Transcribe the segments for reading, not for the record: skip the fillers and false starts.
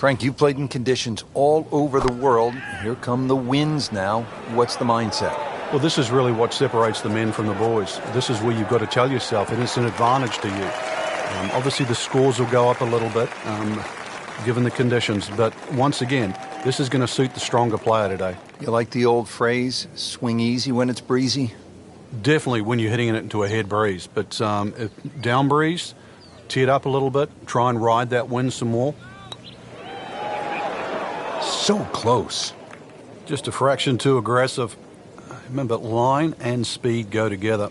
Frank, you've played in conditions all over the world. Here come the winds now. What's the mindset? Well, this is really what separates the men from the boys. This is where you've got to tell yourself, and it's an advantage to you. Obviously, the scores will go up a little bit, given the conditions. But once again, this is going to suit the stronger player today. You like the old phrase, swing easy when it's breezy? Definitely when you're hitting it into a head breeze. But if down breeze, tee it up a little bit, try and ride that wind some more. So close. Just a fraction too aggressive. Remember, line and speed go together.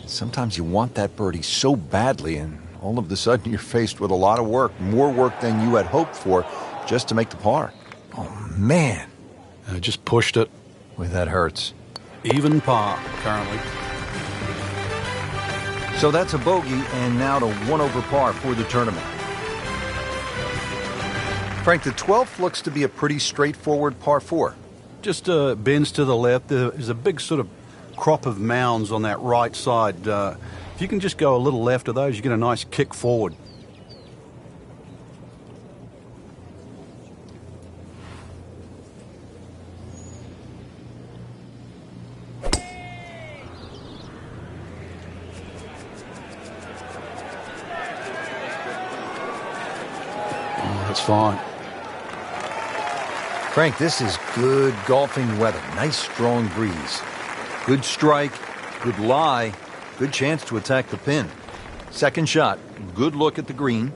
Sometimes you want that birdie so badly, and all of a sudden you're faced with a lot of work, more work than you had hoped for, just to make the par. Oh, man. I just pushed it. Boy, that hurts. Even par, currently. So that's a bogey, and now to 1 over par for the tournament. Frank, the 12th looks to be a pretty straightforward par 4. Just bends to the left. There's a big sort of crop of mounds on that right side. If you can just go a little left of those, you get a nice kick forward. Oh, that's fine. Frank, this is good golfing weather. Nice strong breeze. Good strike, good lie, good chance to attack the pin. Second shot, good look at the green.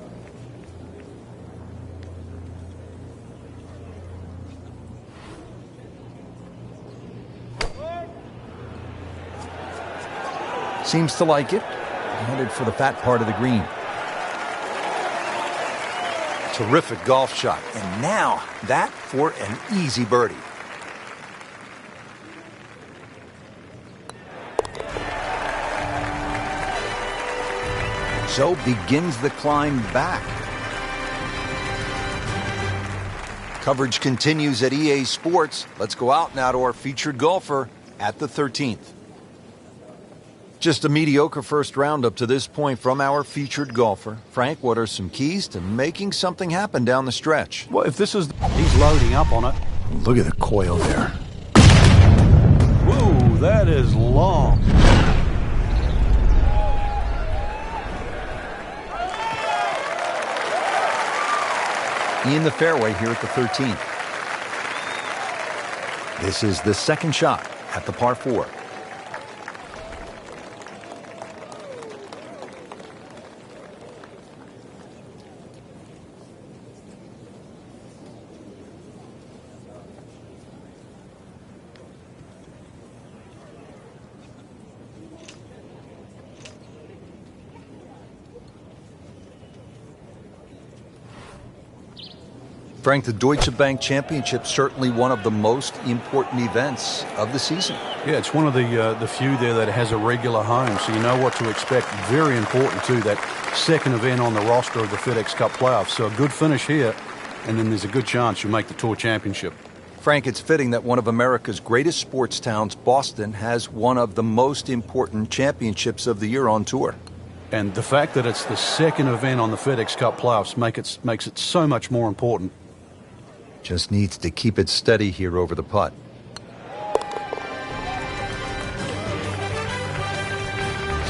Seems to like it. Headed for the fat part of the green. Terrific golf shot. And now, that for an easy birdie. So begins the climb back. Coverage continues at EA Sports. Let's go out now to our featured golfer at the 13th. Just a mediocre first round up to this point from our featured golfer. Frank, what are some keys to making something happen down the stretch? Well, if this is... He's loading up on it. Look at the coil there. Whoa, that is long. In the fairway here at the 13th. This is the second shot at the par 4. Frank, the Deutsche Bank Championship, certainly one of the most important events of the season. Yeah, it's one of the few there that has a regular home, so you know what to expect. Very important, too, that second event on the roster of the FedEx Cup playoffs. So a good finish here, and then there's a good chance you'll make the Tour Championship. Frank, it's fitting that one of America's greatest sports towns, Boston, has one of the most important championships of the year on tour. And the fact that it's the second event on the FedEx Cup playoffs makes it so much more important. Just needs to keep it steady here over the putt.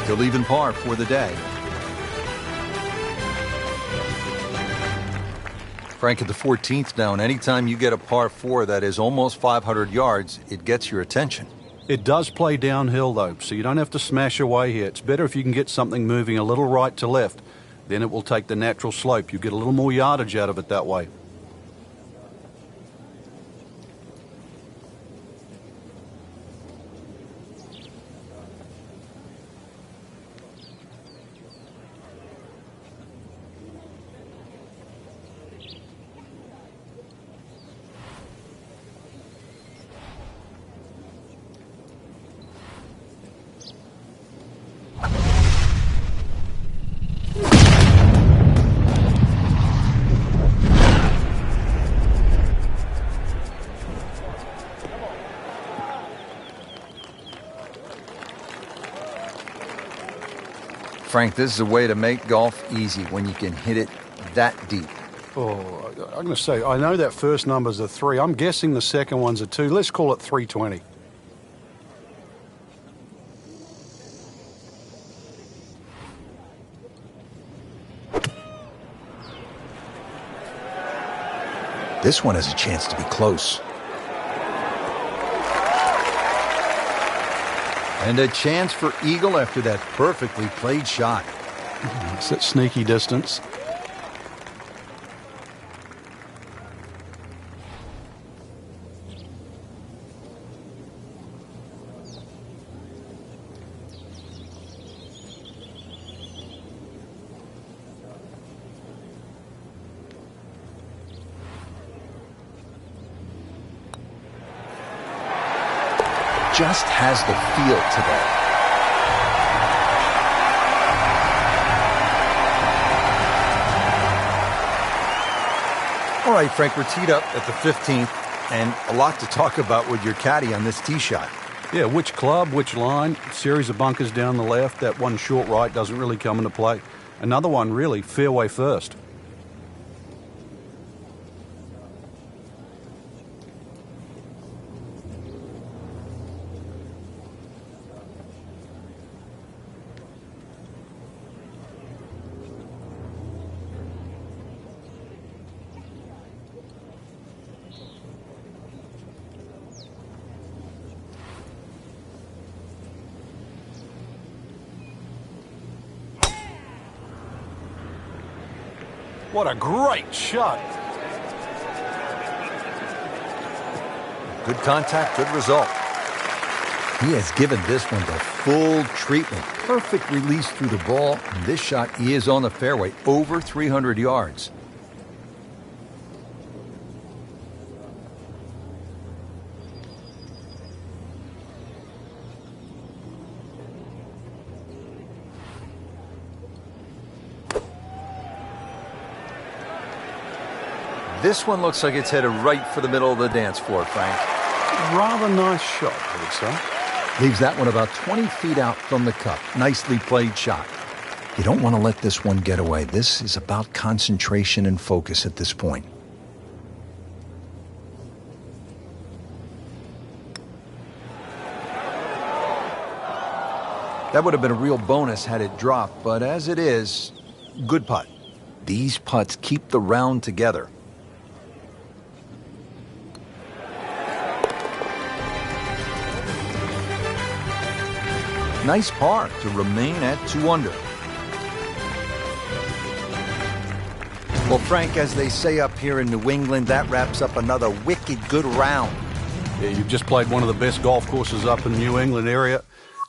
Still even par for the day. Frank, at the 14th down, anytime you get a par 4 that is almost 500 yards, it gets your attention. It does play downhill, though, so you don't have to smash away here. It's better if you can get something moving a little right to left. Then it will take the natural slope. You get a little more yardage out of it that way. Frank, this is a way to make golf easy when you can hit it that deep. Oh, I'm going to say, I know that first number's a 3. I'm guessing the second one's a 2. Let's call it 320. This one has a chance to be close. And a chance for eagle after that perfectly played shot. It's that sneaky distance. Just has the feel today. All right, Frank, we're teed up at the 15th, and a lot to talk about with your caddy on this tee shot. Yeah, which club, which line, series of bunkers down the left. That one short right doesn't really come into play. Another one, really, fairway first. What a great shot. Good contact, good result. He has given this one the full treatment. Perfect release through the ball. And this shot is on the fairway, over 300 yards. This one looks like it's headed right for the middle of the dance floor, Frank. Rather nice shot, I would say. Leaves that one about 20 feet out from the cup. Nicely played shot. You don't want to let this one get away. This is about concentration and focus at this point. That would have been a real bonus had it dropped, but as it is, good putt. These putts keep the round together. Nice par to remain at 2 under. Well, Frank, as they say up here in New England, that wraps up another wicked good round. Yeah, you've just played one of the best golf courses up in the New England area,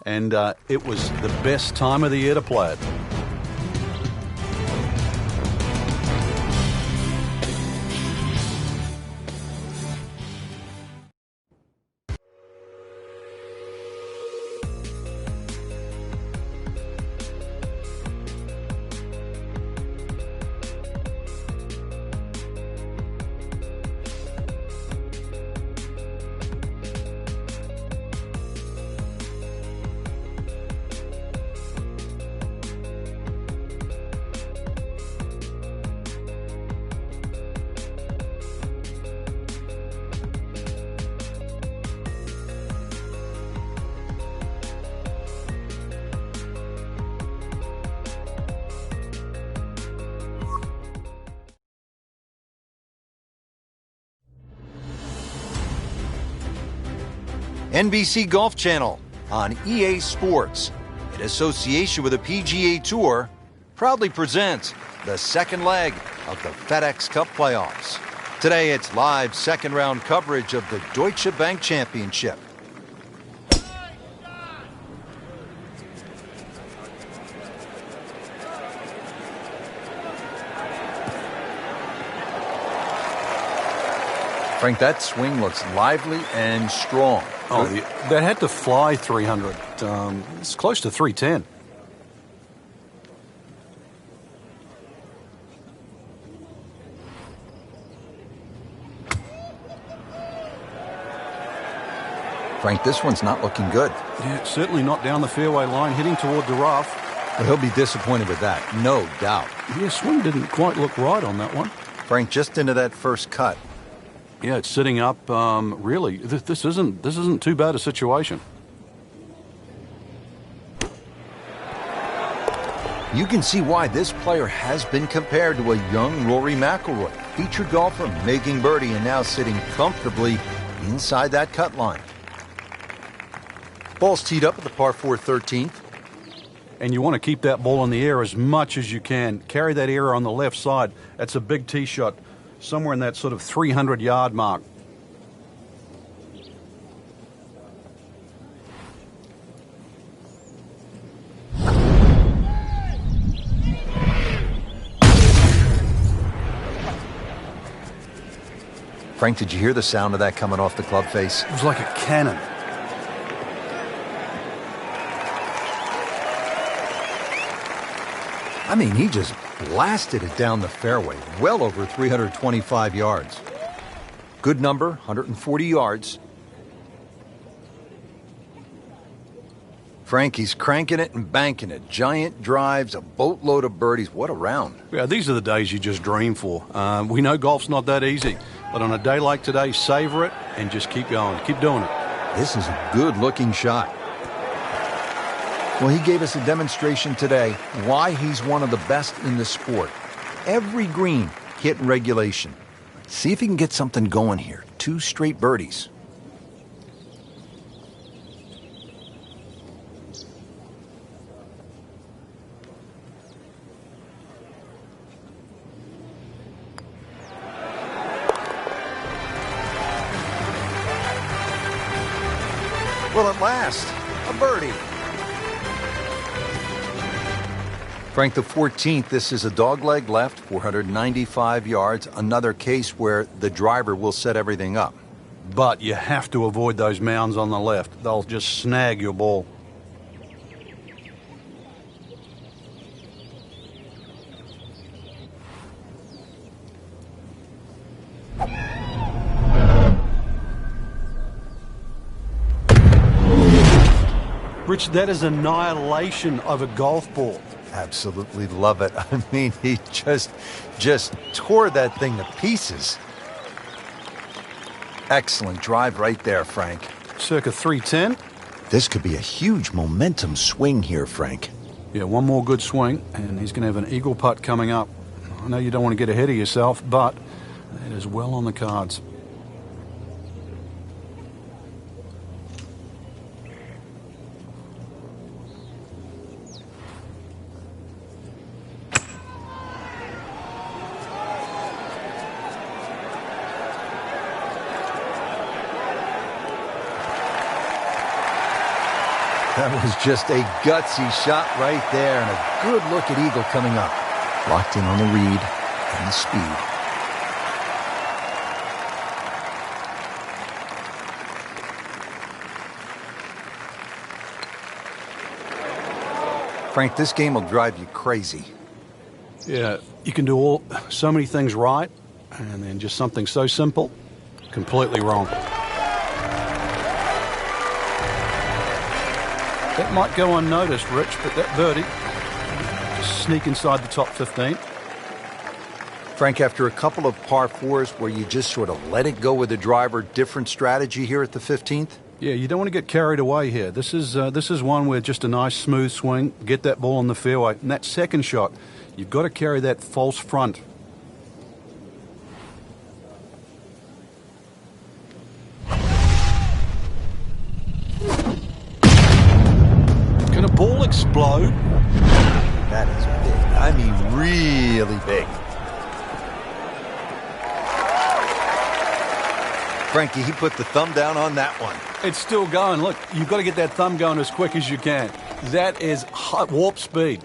and it was the best time of the year to play it. NBC Golf Channel on EA Sports, in association with the PGA Tour, proudly presents the second leg of the FedEx Cup playoffs. Today it's live second round coverage of the Deutsche Bank Championship. Frank, that swing looks lively and strong. Oh, that had to fly 300. It's close to 310. Frank, this one's not looking good. Yeah, certainly not down the fairway line, heading toward the rough. Well, he'll be disappointed with that, no doubt. Yeah, swing didn't quite look right on that one. Frank, just into that first cut. Yeah, it's sitting up. Really, this isn't too bad a situation. You can see why this player has been compared to a young Rory Mcelroy, featured golfer making birdie and now sitting comfortably inside that cut line. Ball's teed up at the par 4 13th. And you want to keep that ball in the air as much as you can. Carry that air on the left side. That's a big tee shot, somewhere in that sort of 300-yard mark. Frank, did you hear the sound of that coming off the club face? It was like a cannon. I mean, he just blasted it down the fairway, well over 325 yards. Good number, 140 yards. Frank, he's cranking it and banking it. Giant drives, a boatload of birdies. What a round. Yeah, these are the days you just dream for. We know golf's not that easy, but on a day like today, savor it and just keep going. Keep doing it. This is a good-looking shot. Well, he gave us a demonstration today why he's one of the best in the sport. Every green hit in regulation. See if he can get something going here. 2 straight birdies. Well, at last, a birdie. Frank, the 14th, this is a dogleg left, 495 yards. Another case where the driver will set everything up. But you have to avoid those mounds on the left. They'll just snag your ball. Rich, that is annihilation of a golf ball. Absolutely love it. I mean, he just tore that thing to pieces. Excellent drive right there, Frank. Circa 310. This could be a huge momentum swing here, Frank. Yeah, one more good swing, and he's going to have an eagle putt coming up. I know you don't want to get ahead of yourself, but it is well on the cards. That was just a gutsy shot right there, and a good look at eagle coming up. Locked in on the read and the speed. Frank, this game will drive you crazy. Yeah, you can do so many things right, and then just something so simple, completely wrong. That might go unnoticed, Rich, but that birdie just sneak inside the top 15. Frank, after a couple of par 4s where you just sort of let it go with the driver, different strategy here at the 15th? Yeah, you don't want to get carried away here. This is one where just a nice smooth swing, get that ball on the fairway. And that second shot, you've got to carry that false front. Can a ball explode? That is big. I mean, really big. Frankie, he put the thumb down on that one. It's still going. Look, you've got to get that thumb going as quick as you can. That is hot warp speed.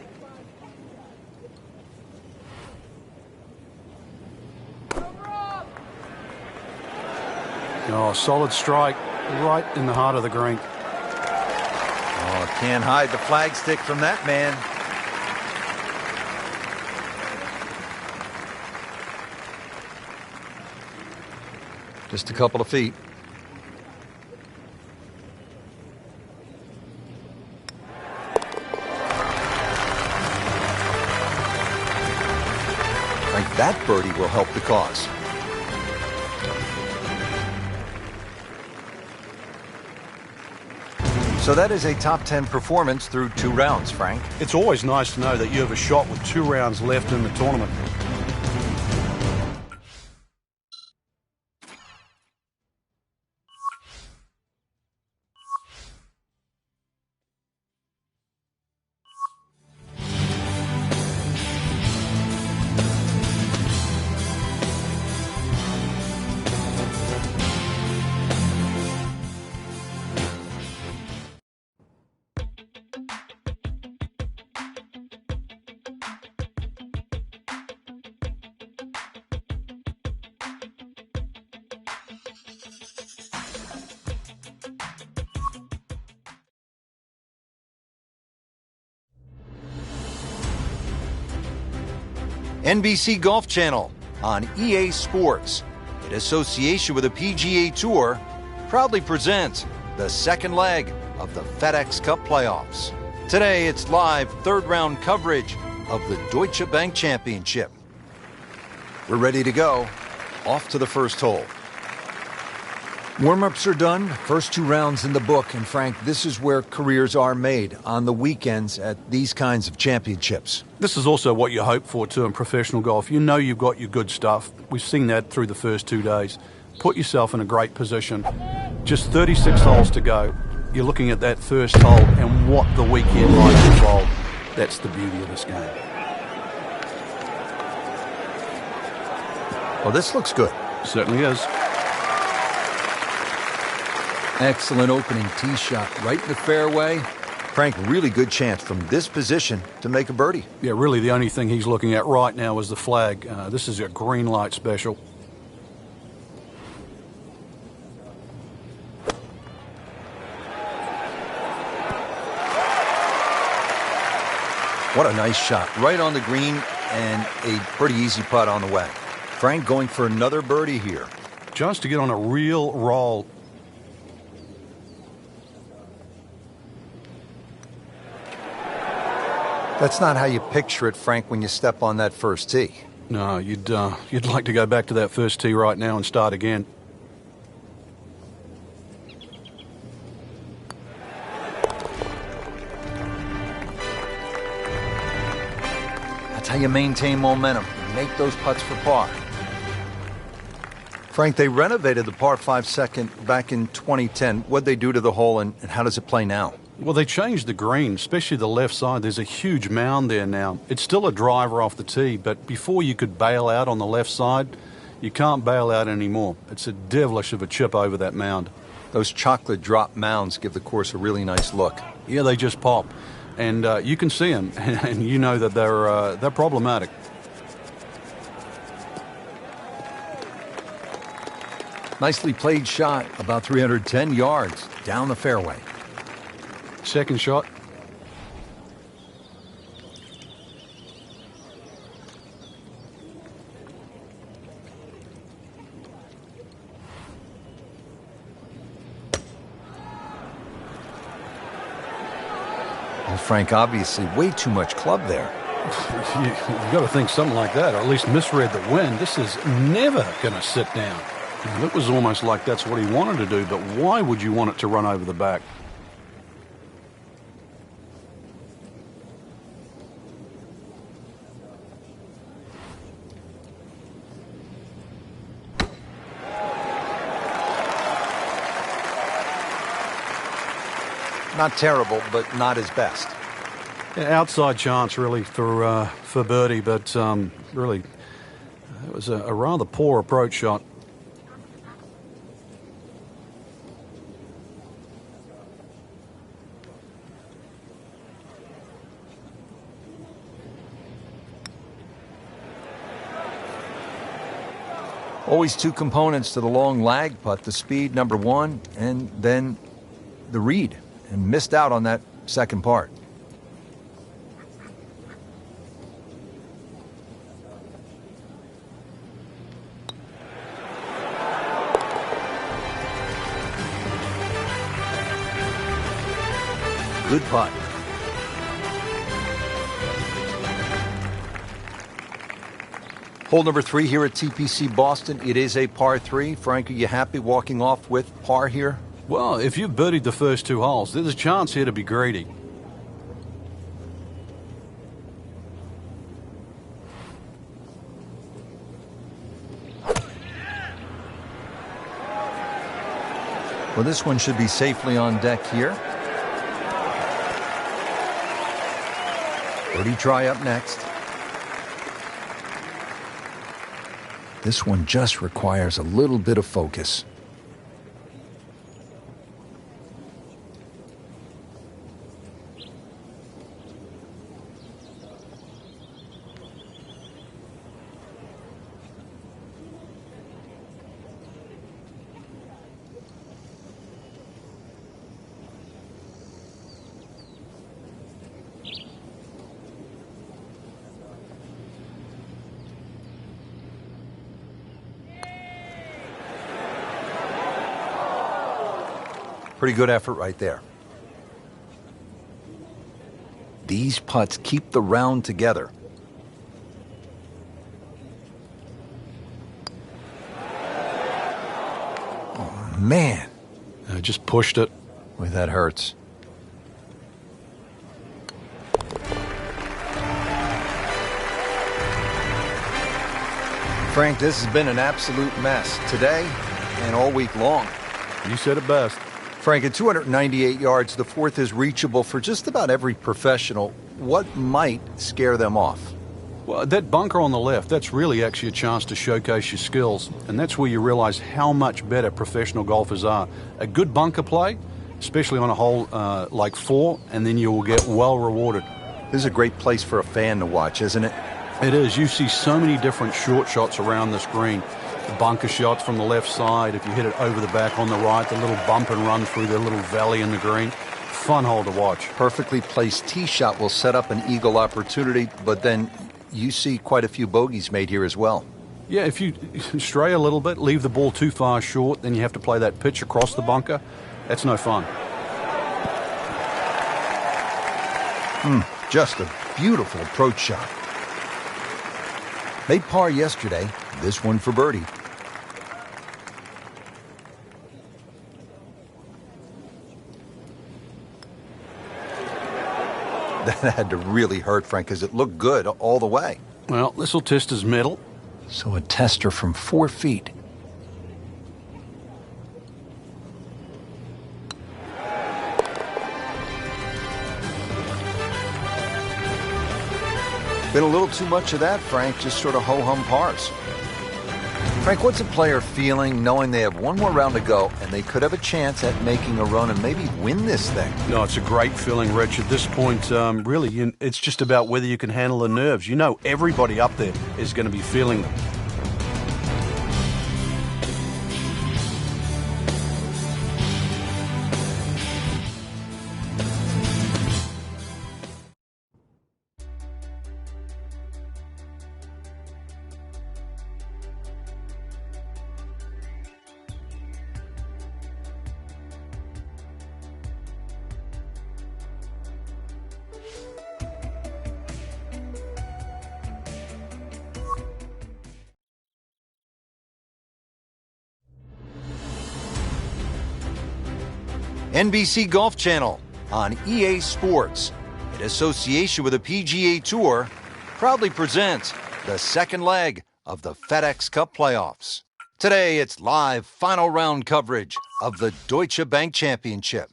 Oh, solid strike right in the heart of the green. Oh, can't hide the flagstick from that man. Just a couple of feet. Frank, that birdie will help the cause. So that is a top 10 performance through 2 rounds, Frank. It's always nice to know that you have a shot with 2 rounds left in the tournament. NBC Golf Channel on EA Sports, in association with the PGA Tour, proudly presents the second leg of the FedEx Cup playoffs. Today, it's live third-round coverage of the Deutsche Bank Championship. We're ready to go. Off to the first hole. Warm-ups are done. First 2 rounds in the book. And Frank, this is where careers are made, on the weekends at these kinds of championships. This is also what you hope for, too, in professional golf. You know you've got your good stuff. We've seen that through the first 2 days. Put yourself in a great position. Just 36 holes to go. You're looking at that first hole and what the weekend might involve. That's the beauty of this game. Well, this looks good. Certainly is. Excellent opening tee shot right in the fairway. Frank, really good chance from this position to make a birdie. Yeah, really the only thing he's looking at right now is the flag. This is a green light special. What a nice shot. Right on the green and a pretty easy putt on the way. Frank going for another birdie here. Just to get on a real roll. That's not how you picture it, Frank, when you step on that first tee. No, you'd like to go back to that first tee right now and start again. That's how you maintain momentum. You make those putts for par. Frank, they renovated the par 5 second back in 2010. What'd they do to the hole, and how does it play now? Well, they changed the green, especially the left side. There's a huge mound there now. It's still a driver off the tee, but before you could bail out on the left side, you can't bail out anymore. It's a devilish of a chip over that mound. Those chocolate drop mounds give the course a really nice look. Yeah, they just pop. And you can see them, and you know that they're problematic. Nicely played shot, about 310 yards down the fairway. Second shot. Well, Frank, obviously way too much club there. You got to think something like that, or at least misread the wind. This is never going to sit down. It was almost like that's what he wanted to do, but why would you want it to run over the back? Not terrible, but not his best. Yeah, outside chance, really, for birdie, but really, it was a rather poor approach shot. Always 2 components to the long lag putt, the speed, number 1, and then the read, and missed out on that second part. Good putt. Hole number 3 here at TPC Boston. It is a par 3. Frank, are you happy walking off with par here? Well, if you've birdied the first 2 holes, there's a chance here to be greedy. Well, this one should be safely on deck here. Birdie try up next. This one just requires a little bit of focus. Pretty good effort right there. These putts keep the round together. Oh, man. I just pushed it. Boy, that hurts. Frank, this has been an absolute mess today and all week long. You said it best. Frank, at 298 yards, the 4th is reachable for just about every professional. What might scare them off? Well, that bunker on the left, that's really actually a chance to showcase your skills. And that's where you realize how much better professional golfers are. A good bunker play, especially on a hole like 4, and then you will get well rewarded. This is a great place for a fan to watch, isn't it? It is. You see so many different short shots around this green. The bunker shots from the left side, if you hit it over the back on the right, the little bump and run through the little valley in the green. Fun hole to watch. Perfectly placed tee shot will set up an eagle opportunity, but then you see quite a few bogeys made here as well. Yeah, if you stray a little bit, leave the ball too far short, then you have to play that pitch across the bunker. That's no fun. Just a beautiful approach shot. Made par yesterday, this one for birdie. That had to really hurt, Frank, because it looked good all the way. Well, this will test his mettle. So a tester from 4 feet. Been a little too much of that, Frank, just sort of ho-hum pars. Frank, what's a player feeling knowing they have one more round to go and they could have a chance at making a run and maybe win this thing? No, it's a great feeling, Rich. At this point, really, it's just about whether you can handle the nerves. You know everybody up there is going to be feeling them. NBC Golf Channel on EA Sports, in association with the PGA Tour, proudly presents the second leg of the FedEx Cup playoffs. Today, it's live final round coverage of the Deutsche Bank Championship.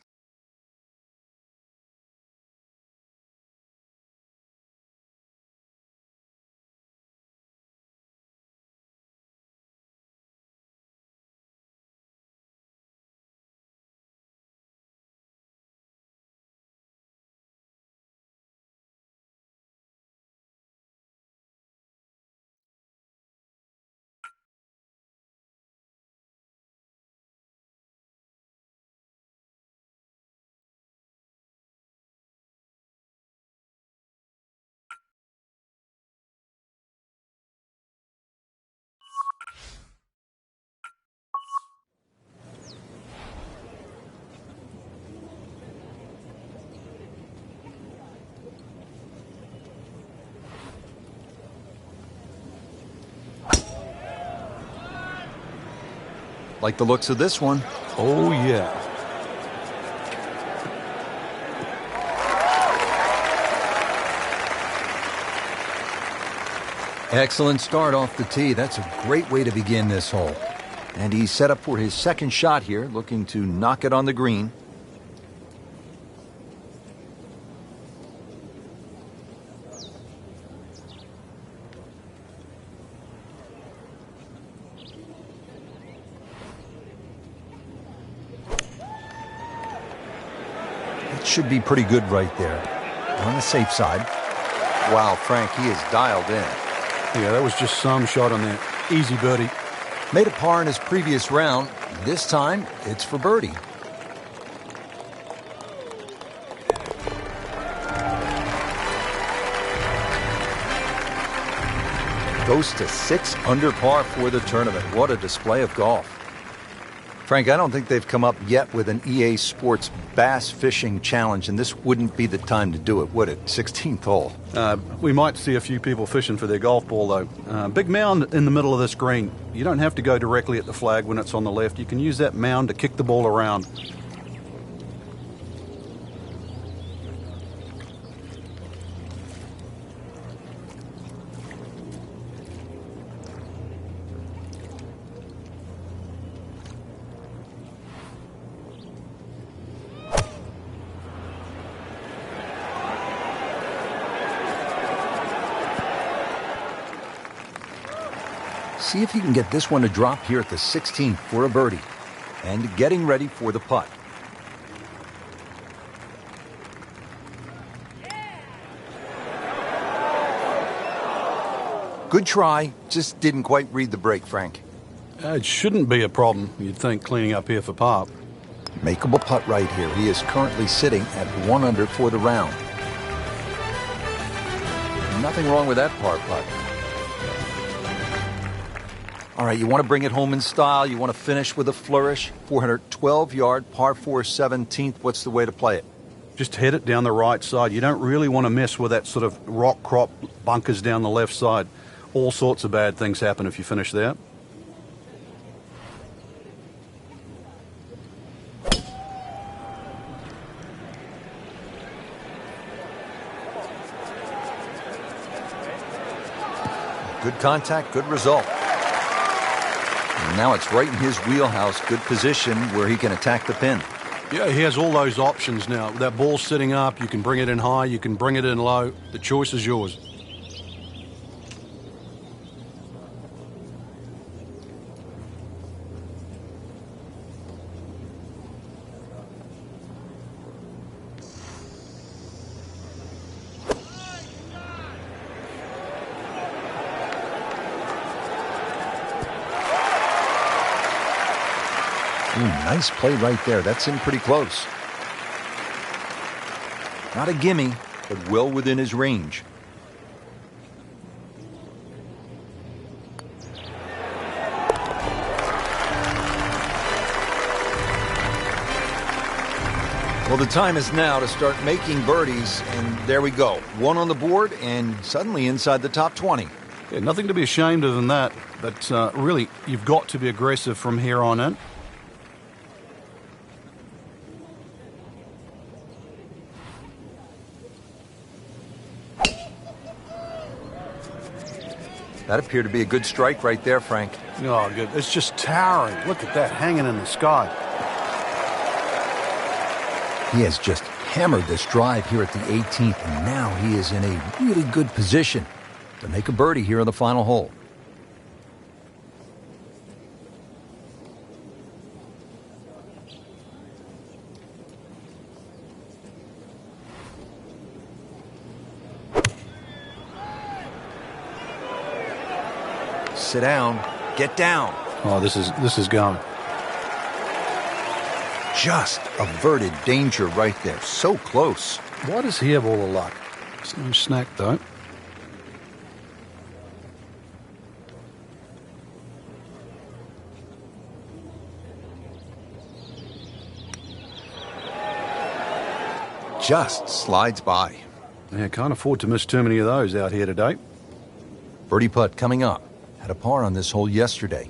Like the looks of this one. Oh, yeah. Excellent start off the tee. That's a great way to begin this hole. And he's set up for his second shot here, looking to knock it on the green. It should be pretty good right there. On the safe side. Wow, Frank, he is dialed in. Yeah, that was just some shot on that. Easy birdie. Made a par in his previous round. This time, it's for birdie. Goes to 6 under par for the tournament. What a display of golf. Frank, I don't think they've come up yet with an EA Sports Bass Fishing Challenge, and this wouldn't be the time to do it, would it? 16th hole. We might see a few people fishing for their golf ball, though. Big mound in the middle of this green. You don't have to go directly at the flag when it's on the left. You can use that mound to kick the ball around. See if he can get this one to drop here at the 16th for a birdie. And getting ready for the putt. Good try, just didn't quite read the break, Frank. It shouldn't be a problem, you'd think, cleaning up here for par. Makeable putt right here. He is currently sitting at 1 under for the round. Nothing wrong with that par putt. All right, you want to bring it home in style. You want to finish with a flourish. 412-yard, par 4 17th. What's the way to play it? Just head it down the right side. You don't really want to mess with that sort of rock crop bunkers down the left side. All sorts of bad things happen if you finish there. Good contact, good result. And now it's right in his wheelhouse. Good position where he can attack the pin. Yeah, he has all those options now. That ball's sitting up. You can bring it in high. You can bring it in low. The choice is yours. Ooh, nice play right there. That's in pretty close. Not a gimme, but well within his range. Well, the time is now to start making birdies, and there we go. One on the board, and suddenly inside the top 20. Yeah, nothing to be ashamed of in that, but really, you've got to be aggressive from here on in. That appeared to be a good strike right there, Frank. Oh, good. It's just towering. Look at that hanging in the sky. He has just hammered this drive here at the 18th, and now he is in a really good position to make a birdie here on the final hole. Sit down. Get down. Oh, this is going. Just averted danger right there. So close. Why does he have all the luck? It's no snack, though. Just slides by. Yeah, can't afford to miss too many of those out here today. Birdie putt coming up. Had a par on this hole yesterday.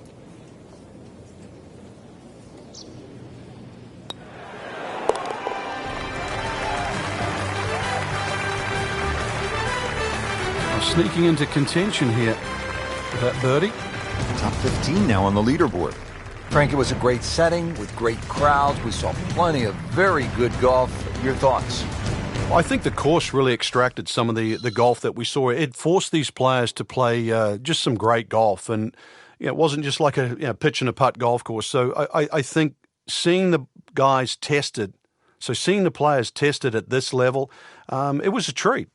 sneaking into contention here with that birdie. Top 15 now on the leaderboard. Frank, it was a great setting with great crowds. We saw plenty of very good golf. Your thoughts? I think the course really extracted some of the golf that we saw. It forced these players to play just some great golf, and it wasn't just like a pitch and a putt golf course. So I think seeing the guys tested, seeing the players tested at this level, it was a treat.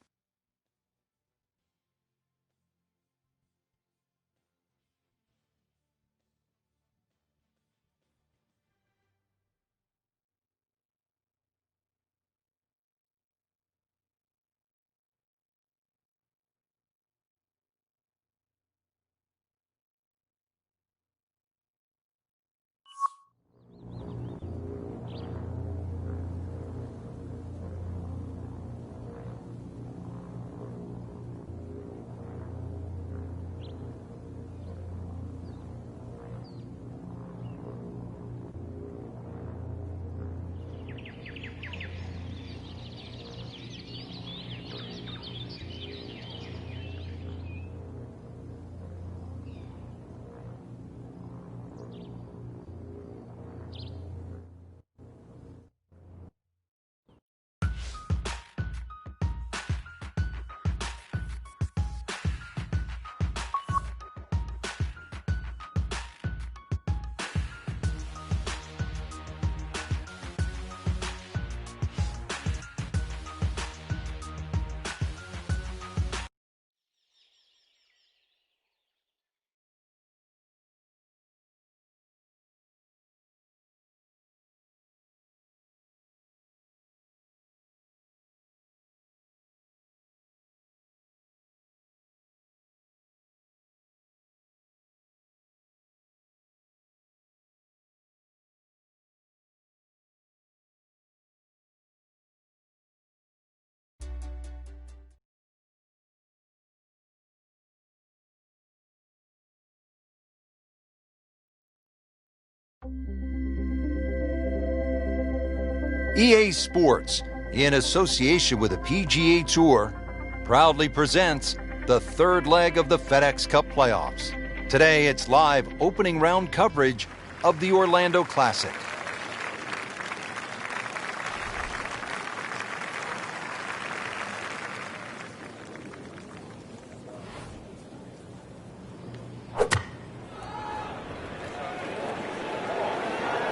EA Sports, in association with the PGA Tour, proudly presents the third leg of the FedEx Cup playoffs. Today, it's live opening round coverage of the Orlando Classic.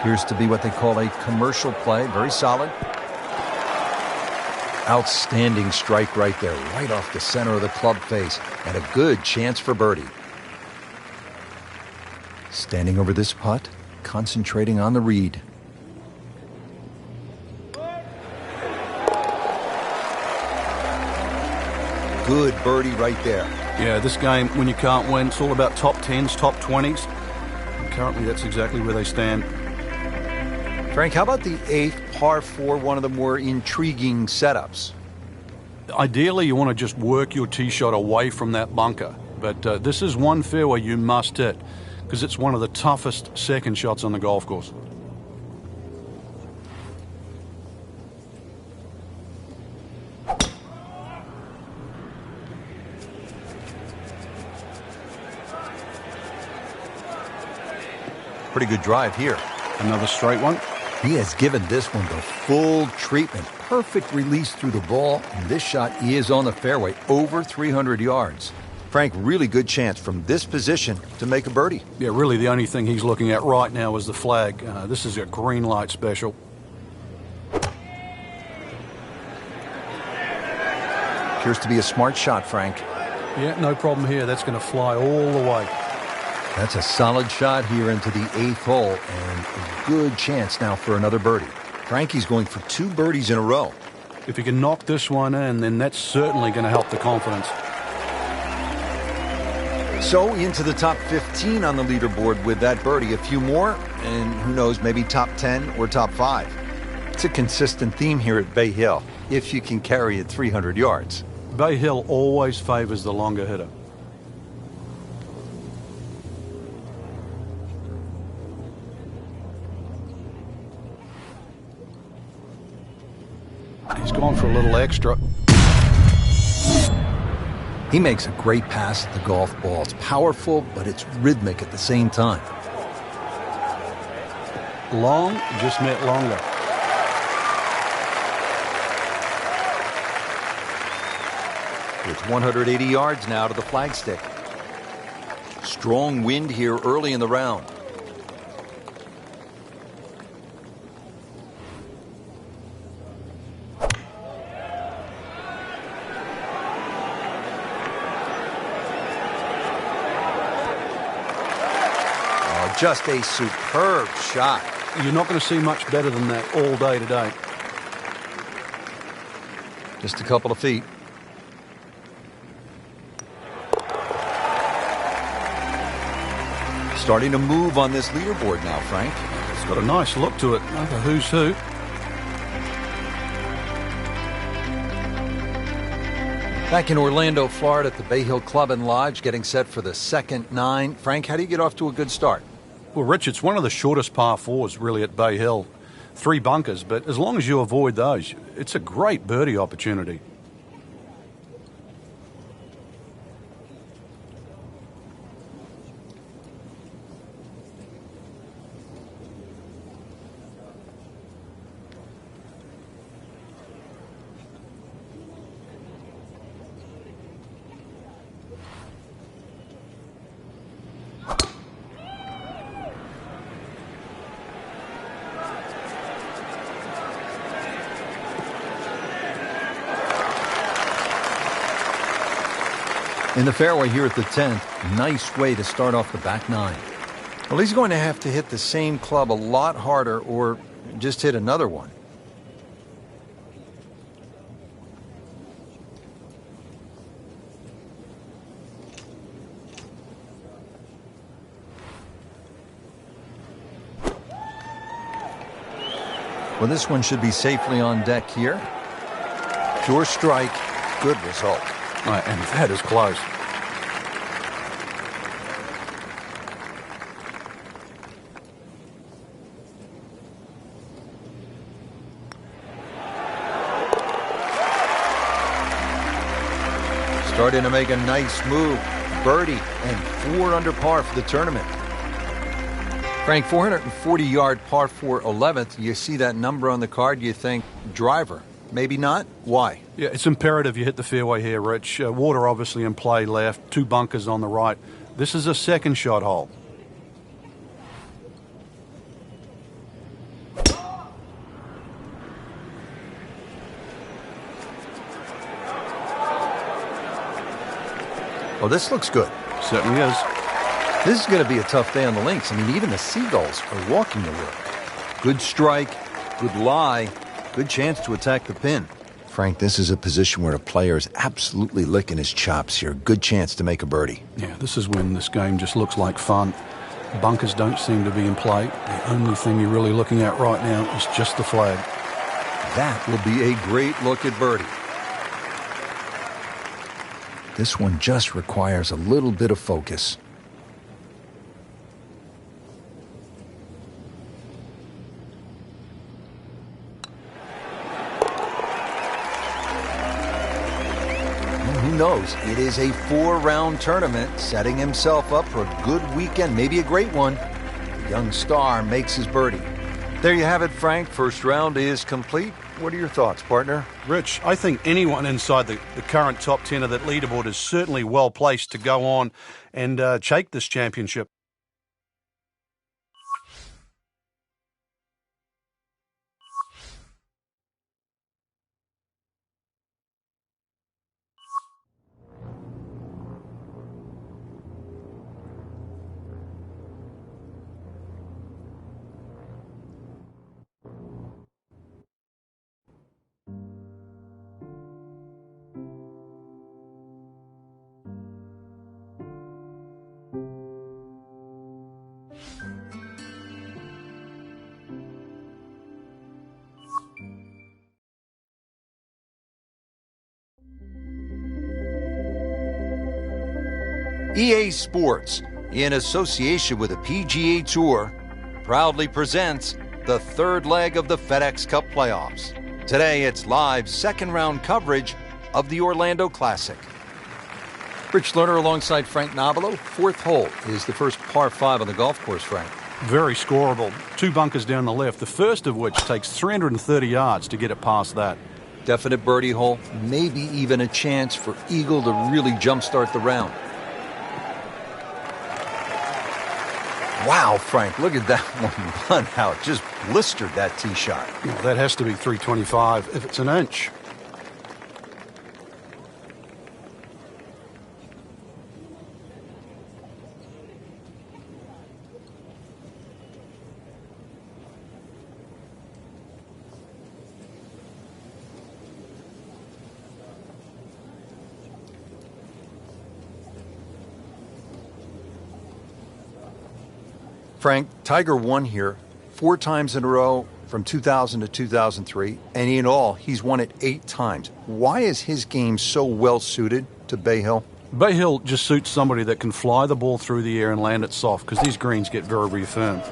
Appears to be what they call a commercial play. Very solid. Outstanding strike right there, right off the center of the club face, and a good chance for birdie. Standing over this putt, concentrating on the read. Good birdie right there. Yeah, this game, when you can't win, it's all about top 10s, top 20s. And currently, that's exactly where they stand. Frank, how about the 8th par 4, one of the more intriguing setups? Ideally, you want to just work your tee shot away from that bunker. But this is one fairway you must hit because it's one of the toughest second shots on the golf course. Pretty good drive here. Another straight one. He has given this one the full treatment. Perfect release through the ball, and this shot is on the fairway, over 300 yards. Frank, really good chance from this position to make a birdie. Yeah, really the only thing he's looking at right now is the flag. This is a green light special. Appears to be a smart shot, Frank. Yeah, no problem here. That's going to fly all the way. That's a solid shot here into the 8th hole, and a good chance now for another birdie. Frankie's going for 2 birdies in a row. If he can knock this one in, then that's certainly going to help the confidence. So into the top 15 on the leaderboard with that birdie. A few more, and who knows, maybe top 10 or top 5. It's a consistent theme here at Bay Hill, if you can carry it 300 yards. Bay Hill always favors the longer hitter. He's gone for a little extra. He makes a great pass at the golf ball. It's powerful, but it's rhythmic at the same time. Long just meant longer. It's 180 yards now to the flagstick. Strong wind here early in the round. Oh, just a superb shot. You're not going to see much better than that all day today. Just a couple of feet. Starting to move on this leaderboard now, Frank. It's got a nice look to it. Like a who's who. Back in Orlando, Florida at the Bay Hill Club and Lodge, getting set for the second 9. Frank, how do you get off to a good start? Well, Rich, it's one of the shortest par 4s really at Bay Hill. 3 bunkers, but as long as you avoid those, it's a great birdie opportunity. In the fairway here at the 10th, nice way to start off the back 9. Well, he's going to have to hit the same club a lot harder or just hit another one. Well, this one should be safely on deck here. Pure strike, good result. Right, and that is close. Starting to make a nice move. Birdie and 4 under par for the tournament. Frank, 440-yard par 4 11th. You see that number on the card, you think driver. Maybe not? Why? Yeah, it's imperative you hit the fairway here, Rich. Water obviously in play left, 2 bunkers on the right. This is a second shot hole. Well, this looks good. Certainly is. This is going to be a tough day on the links. I mean, even the seagulls are walking to work. Good strike, good lie, good chance to attack the pin. Frank, this is a position where a player is absolutely licking his chops here. Good chance to make a birdie. Yeah, this is when this game just looks like fun. Bunkers don't seem to be in play. The only thing you're really looking at right now is just the flag. That will be a great look at birdie. This one just requires a little bit of focus. Who knows? It is a 4-round tournament, setting himself up for a good weekend, maybe a great one. The young star makes his birdie. There you have it, Frank. First round is complete. What are your thoughts, partner? Rich, I think anyone inside the current top 10 of that leaderboard is certainly well placed to go on and take this championship. EA Sports, in association with the PGA Tour, proudly presents the third leg of the FedEx Cup playoffs. Today, it's live second-round coverage of the Orlando Classic. Rich Lerner alongside Frank Nobilo. Fourth hole is the first par 5 on the golf course, Frank. Very scoreable. 2 bunkers down the left, the first of which takes 330 yards to get it past that. Definite birdie hole, maybe even a chance for Eagle to really jumpstart the round. Wow, Frank, look at that one. How it just blistered that tee shot. Well, that has to be 325 if it's an inch. Frank, Tiger won here 4 times in a row from 2000 to 2003, and in all, he's won it 8 times. Why is his game so well suited to Bay Hill? Bay Hill just suits somebody that can fly the ball through the air and land it soft, because these greens get very reaffirmed.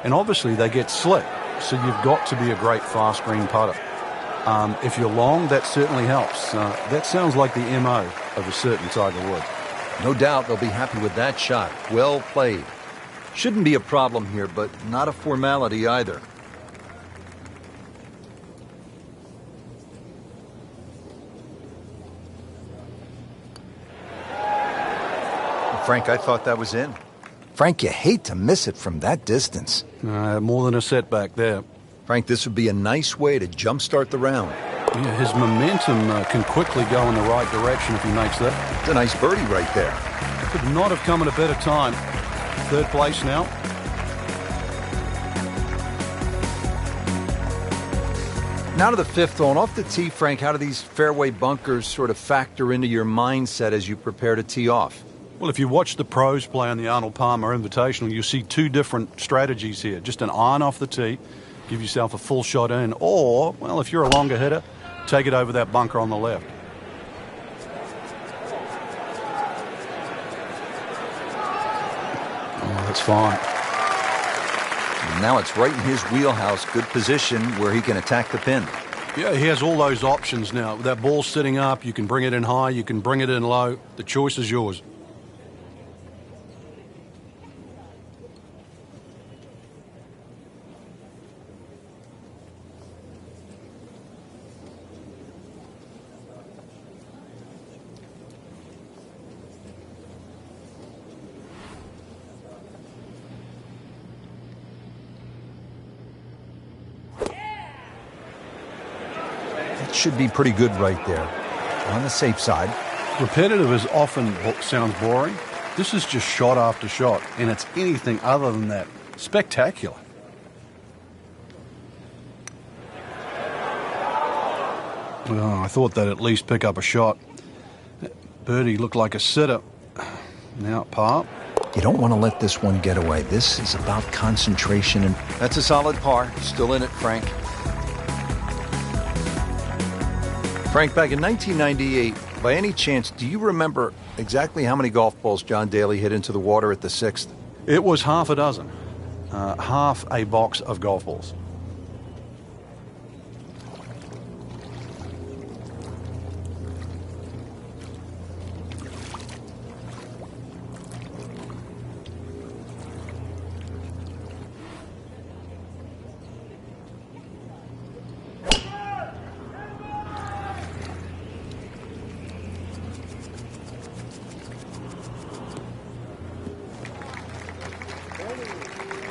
And obviously they get slick, so you've got to be a great fast green putter. If you're long, that certainly helps. That sounds like the MO of a certain Tiger Woods. No doubt they'll be happy with that shot. Well played. Shouldn't be a problem here, but not a formality either. Frank, I thought that was in. Frank, you hate to miss it from that distance. More than a setback there. Frank, this would be a nice way to jumpstart the round. Yeah, his momentum can quickly go in the right direction if he makes that. It's a nice birdie right there. Could not have come at a better time. 3rd place now. Now to the 5th hole. And off the tee, Frank, how do these fairway bunkers sort of factor into your mindset as you prepare to tee off? Well, if you watch the pros play on the Arnold Palmer Invitational, you see 2 different strategies here. Just an iron off the tee, give yourself a full shot in, or, well, if you're a longer hitter, take it over that bunker on the left. Oh, that's fine. And now it's right in his wheelhouse. Good position where he can attack the pin. Yeah, he has all those options now. That ball's sitting up, you can bring it in high, you can bring it in low. The choice is yours. Should be pretty good right there. On the safe side. Repetitive is often sounds boring. This is just shot after shot, and it's anything other than that. Spectacular. Well, I thought they'd at least pick up a shot. Birdie looked like a sitter. Now par. You don't want to let this one get away. This is about concentration, and that's a solid par. Still in it, Frank. Frank, back in 1998, by any chance, do you remember exactly how many golf balls John Daly hit into the water at the 6th? It was half a dozen. Half a box of golf balls.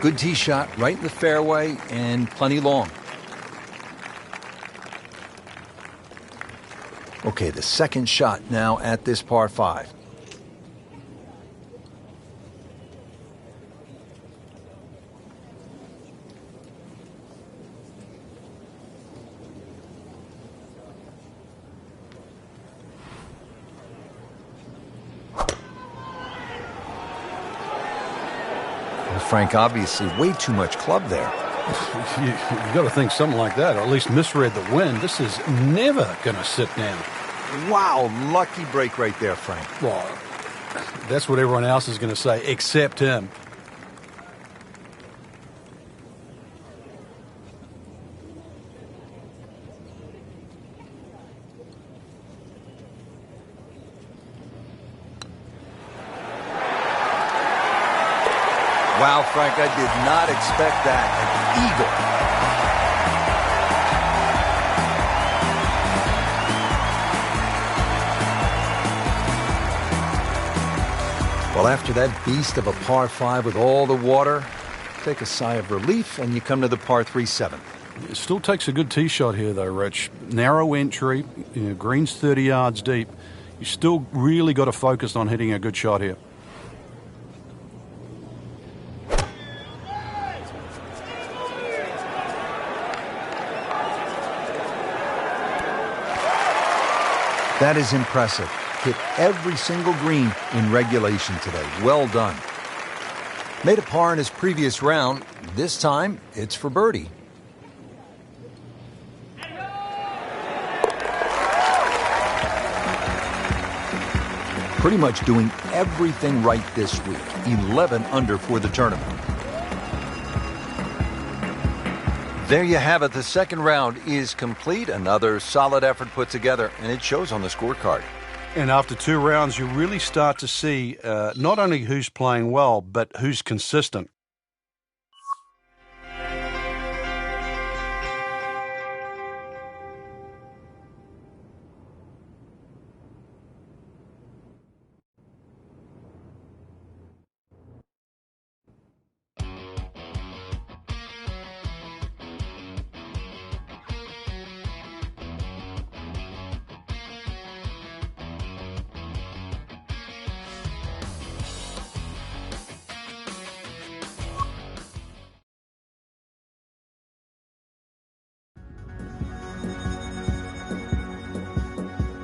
Good tee shot, right in the fairway, and plenty long. Okay, the second shot now at this par 5. Frank, obviously way too much club there. You got to think something like that, or at least misread the wind. This is never going to sit down. Wow, lucky break right there, Frank. Well, that's what everyone else is going to say, except him. Wow, Frank, I did not expect that. An eagle. Well, after that beast of a par 5 with all the water, take a sigh of relief and you come to the par 3-7. It still takes a good tee shot here, though, Rich. Narrow entry, greens 30 yards deep. You still really got to focus on hitting a good shot here. That is impressive. Hit every single green in regulation today. Well done. Made a par in his previous round. This time, it's for birdie. Pretty much doing everything right this week. 11 under for the tournament. There you have it. The second round is complete. Another solid effort put together, and it shows on the scorecard. And after 2 rounds, you really start to see not only who's playing well, but who's consistent.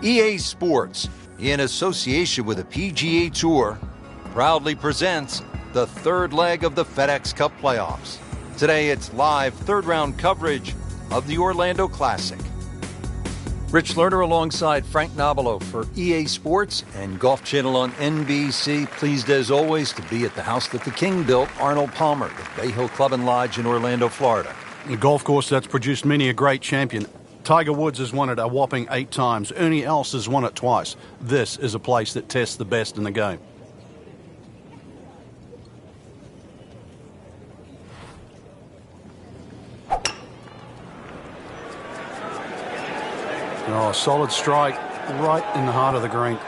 EA Sports, in association with the PGA Tour, proudly presents the third leg of the FedEx Cup playoffs. Today it's live third-round coverage of the Orlando Classic. Rich Lerner alongside Frank Nobilo for EA Sports and Golf Channel on NBC. Pleased as always to be at the house that the King built, Arnold Palmer, the Bay Hill Club and Lodge in Orlando, Florida. A golf course that's produced many a great champion. Tiger Woods has won it a whopping 8 times. Ernie Els has won it twice. This is a place that tests the best in the game. Oh, solid strike right in the heart of the green.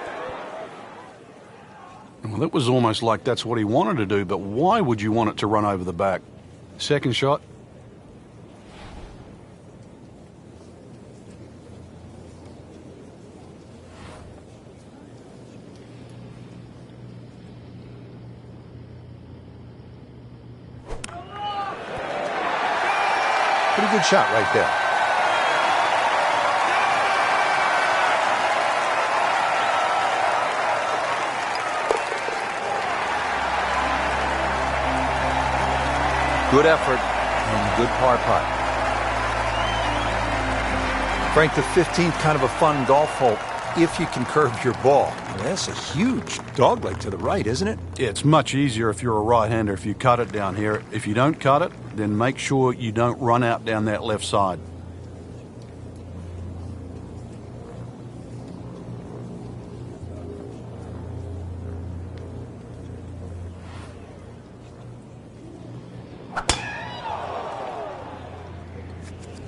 Well, it was almost like that's what he wanted to do, but why would you want it to run over the back? Second shot. Pretty good shot right there. Good effort and good par putt. Frank, the 15th, kind of a fun golf hole if you can curve your ball. That's a huge dogleg to the right, isn't it? Yeah, it's much easier if you're a right-hander if you cut it down here. If you don't cut it, then make sure you don't run out down that left side.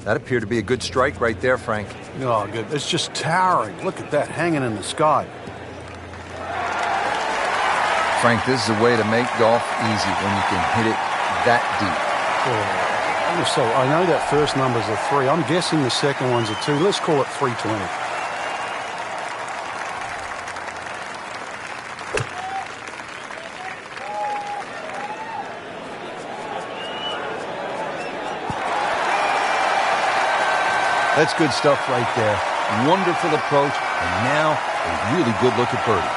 That appeared to be a good strike right there, Frank. Oh, good. It's just towering. Look at that hanging in the sky. Frank, this is a way to make golf easy when you can hit it that deep. Oh, so I know that first number's a 3. I'm guessing the second one's a 2. Let's call it 320. That's good stuff right there. Wonderful approach, and now a really good look at birdie.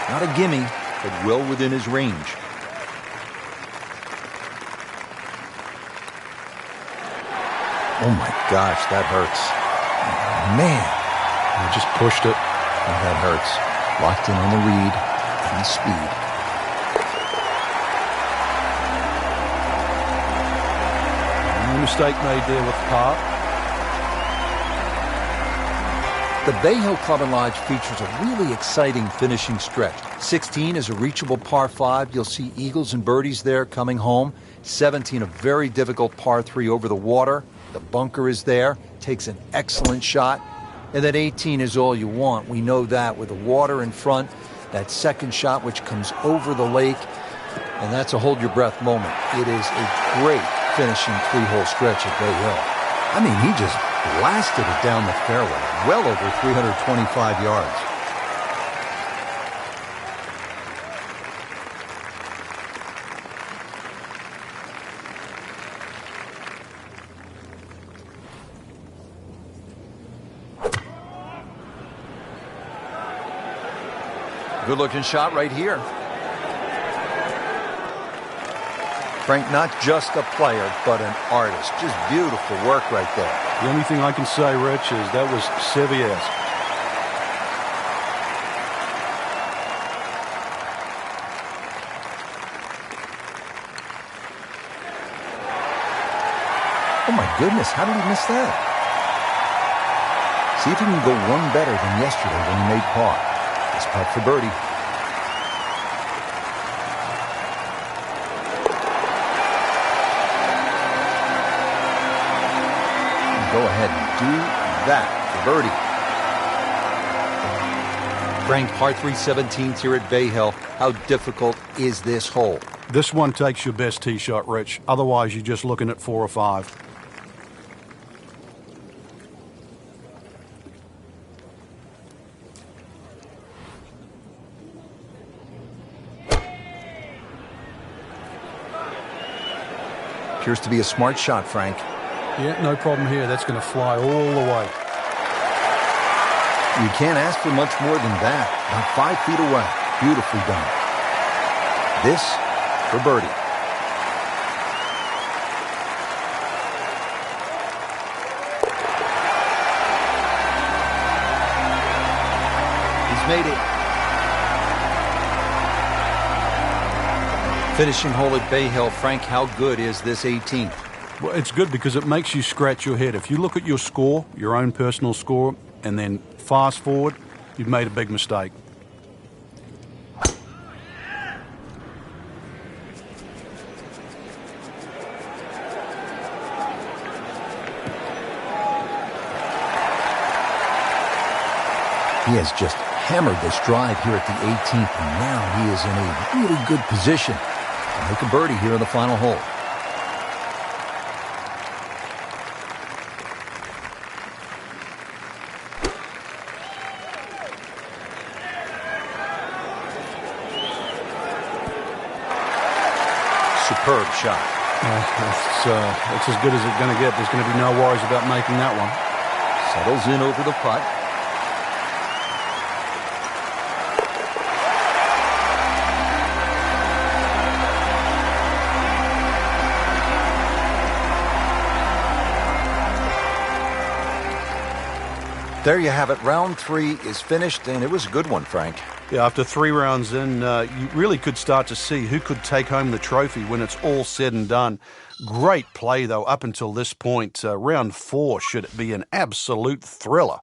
Not a gimme, but well within his range. Oh my gosh, that hurts. Man. I just pushed it. Oh, that hurts. Locked in on the read and the speed. No mistake made there with the par. The Bay Hill Club and Lodge features a really exciting finishing stretch. 16 is a reachable par 5. You'll see eagles and birdies there coming home. 17, a very difficult par 3 over the water. The bunker is there, takes an excellent shot. And then 18 is all you want. We know that with the water in front, that second shot which comes over the lake, and that's a hold-your-breath moment. It is a great finishing 3-hole stretch at Bay Hill. I mean, he just blasted it down the fairway, well over 325 yards. Good-looking shot right here. Frank, not just a player, but an artist. Just beautiful work right there. The only thing I can say, Rich, is that was Sevier. Oh my goodness, how did he miss that? See if he can go one better than yesterday when he made par. This putt for birdie. Go ahead and do that for birdie. Frank, par 3 17th here at Bay Hill. How difficult is this hole? This one takes your best tee shot, Rich. Otherwise, you're just looking at 4 or 5. Appears to be a smart shot, Frank. Yeah, no problem here. That's going to fly all the way. You can't ask for much more than that. About 5 feet away. Beautifully done. This for birdie. He's made it. Finishing hole at Bay Hill. Frank, how good is this 18th? Well, it's good because it makes you scratch your head. If you look at your score, your own personal score, and then fast forward, you've made a big mistake. He has just hammered this drive here at the 18th, and now he is in a really good position to make a birdie here in the final hole. Superb shot. It's as good as it's going to get. There's going to be no worries about making that one. Settles in over the putt. There you have it. Round 3 is finished, and it was a good one, Frank. Yeah, after 3 rounds in, you really could start to see who could take home the trophy when it's all said and done. Great play, though, up until this point. Round 4 should be an absolute thriller.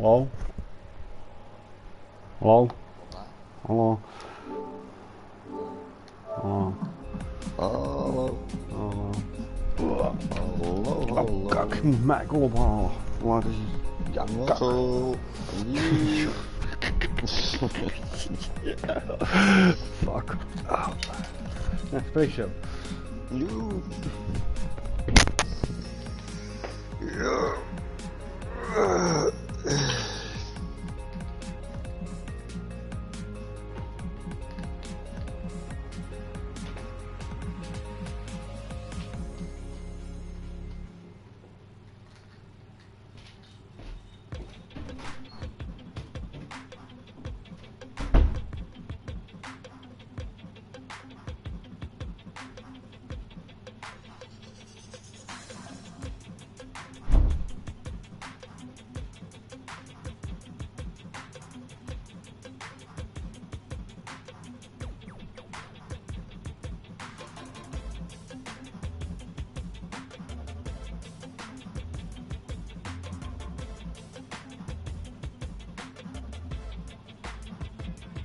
Hello? Hello? Hello? Hello? Hallo. Hallo? Hallo, hallo. Kak, mij op halen. Wat is het? Ja, kak. Wattel. Fuck. Ja, spreek zo. Joe. Ja.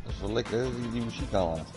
Dat is wel lekker, hè, die muziek aanlaat.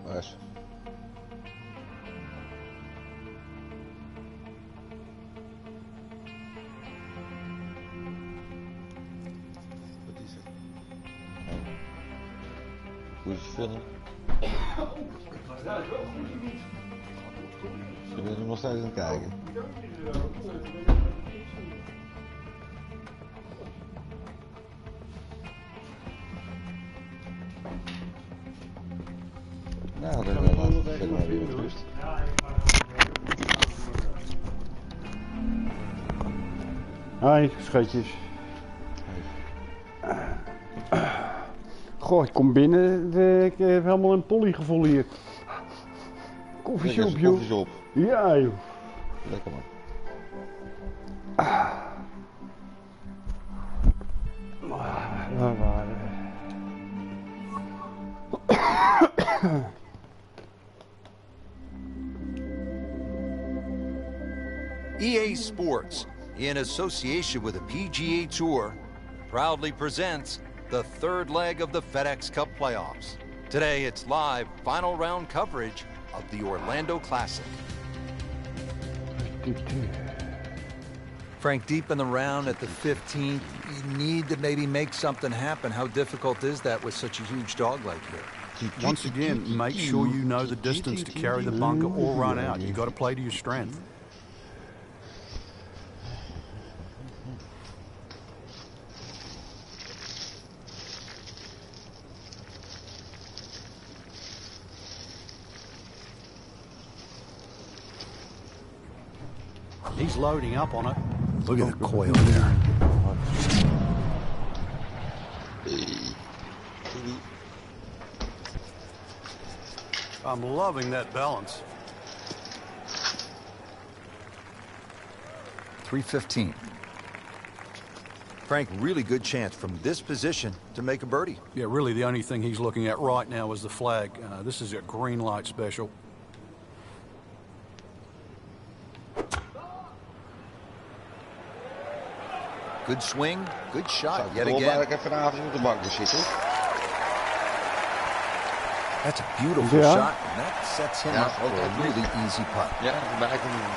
Nice. Wat is het? Hoe is het film? Je bent er nog steeds aan het kijken. Nou, dan zet ik maar weer met rust. Hoi, schatjes. Goh, ik kom binnen. Ik heb helemaal een polly gevolleerd. Koffieshop, joh. Koffieshop. Ja, joh. Lekker man. Waar waren we? EA Sports, in association with the PGA Tour, proudly presents the third leg of the FedEx Cup playoffs. Today, it's live final round coverage of the Orlando Classic. Frank, deep in the round at the 15th, you need to maybe make something happen. How difficult is that with such a huge dog like here? Once again, make sure you know the distance to carry the bunker or run out. You've got to play to your strength. He's loading up on it. Look at the coil there. I'm loving that balance. 315. Frank, really good chance from this position to make a birdie. Yeah, really the only thing he's looking at right now is the flag. This is a green light special. Good swing, good shot yet Ik again. wil even vanavond op de bank zitten. That's a beautiful Yeah. shot, and that sets him Yeah, up for a really easy putt. Ja, voorbij komen.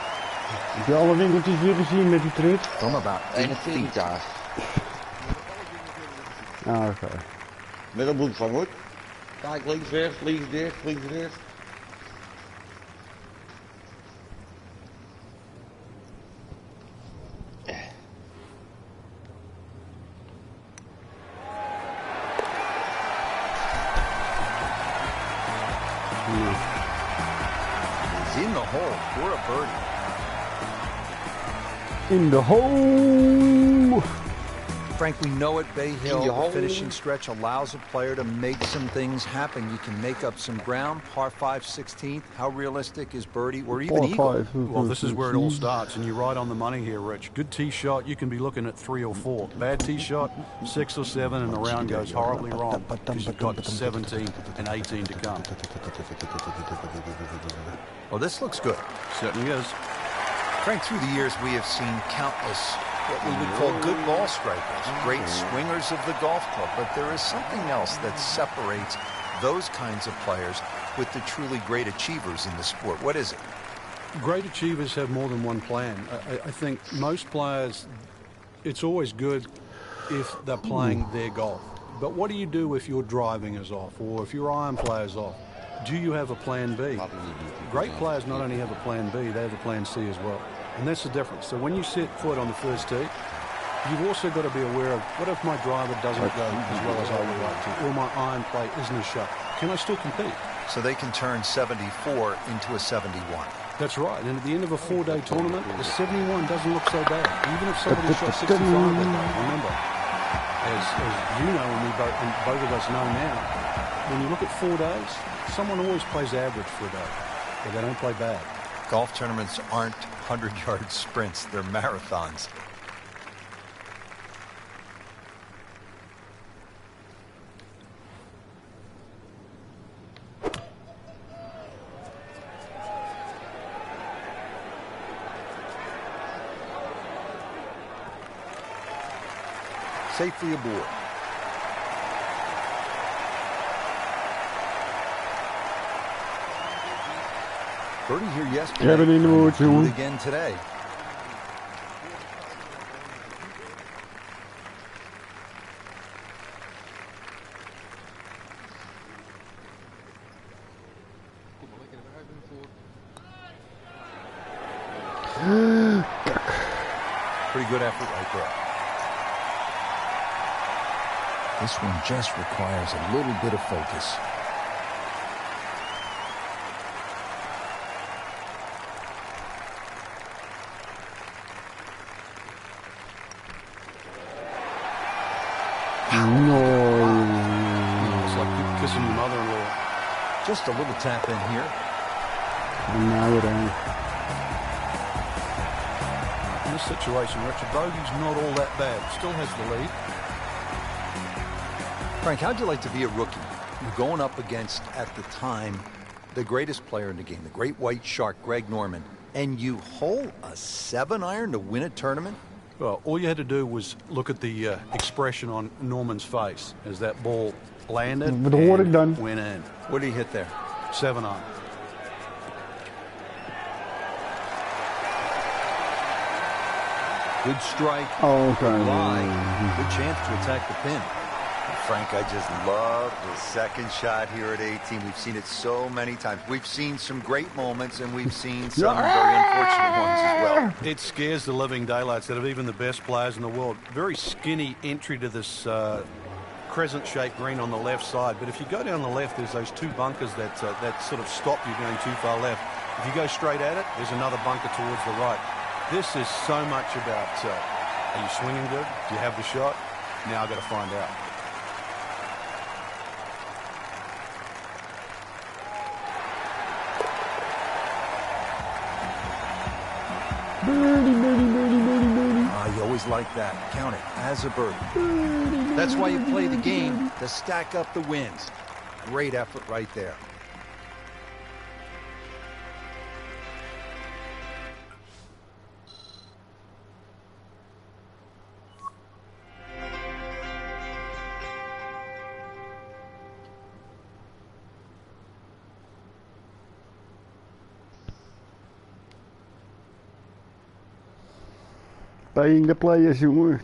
Heb je alle winkeltjes weer gezien met die trip? From about 8 41 feet. jaar. Ah, oké. Met een bloedvang hoor. Kijk, links rechts, links dicht, links rechts. He's in the hole for a birdie. In the hole! Frank, we know at Bay Hill, the the hole. finishing stretch allows a player to make some things happen. You can make up some ground. Par 5, 16th. How realistic is birdie or even Par eagle? five. Well, this is where it all starts, and you're right on the money here, Rich. Good tee shot, you can be looking at 3 or 4. Bad tee shot, 6 or 7, and the round goes horribly wrong because you've got 17 and 18 to come. Well, this looks good. Certainly is. Frank, through the years, we have seen countless what we would call good ball strikers, great swingers of the golf club, but there is something else that separates those kinds of players with the truly great achievers in the sport. What is it? Great achievers have more than one plan. I think most players, it's always good if they're playing their golf. But what do you do if your driving is off or if your iron play is off? Do you have a plan B? Great players not only have a plan B, they have a plan C as well. And that's the difference. So when you set foot on the first tee, you've also got to be aware of, what if my driver doesn't go as well as I would like to, or my iron play isn't as sharp? Can I still compete? So they can turn 74 into a 71. That's right. And at the end of a 4-day tournament, the 71 doesn't look so bad. Even if somebody shot 65 that day. Remember, as you know, and both of us know now, when you look at 4 days, someone always plays average for a day, but they don't play bad. Golf tournaments aren't 100-yard sprints, they're marathons. Safely aboard. Birdie here yesterday. Kevin in the woods, Do it jongen. again today. Pretty good effort right there. This one just requires a little bit of focus. It's like kissing your mother-in-law. Just a little tap in here. Nou dan. In this situation, Richard, bogey's not all that bad. Still has the lead. Frank, how'd you like to be a rookie? You're going up against, at the time, the greatest player in the game, the great white shark, Greg Norman, and you hole a 7-iron to win a tournament? Well, all you had to do was look at the expression on Norman's face as that ball landed Wat hoor ik dan? and went in. What did he hit there? 7-iron. Good strike, Oh, okay. good lie, good chance to attack the pin. Frank, I just love the second shot here at 18. We've seen it so many times. We've seen some great moments, and we've seen some very unfortunate ones as well. It scares the living daylights out of even the best players in the world. Very skinny entry to this crescent-shaped green on the left side. But if you go down the left, there's those two bunkers that sort of stop you going too far left. If you go straight at it, there's another bunker towards the right. This is so much about, are you swinging good? Do you have the shot? Now I've got to find out. You always like that. Count it as a birdie. That's why you play the game, to stack up the wins. Great effort right there. Playing the players, jongen.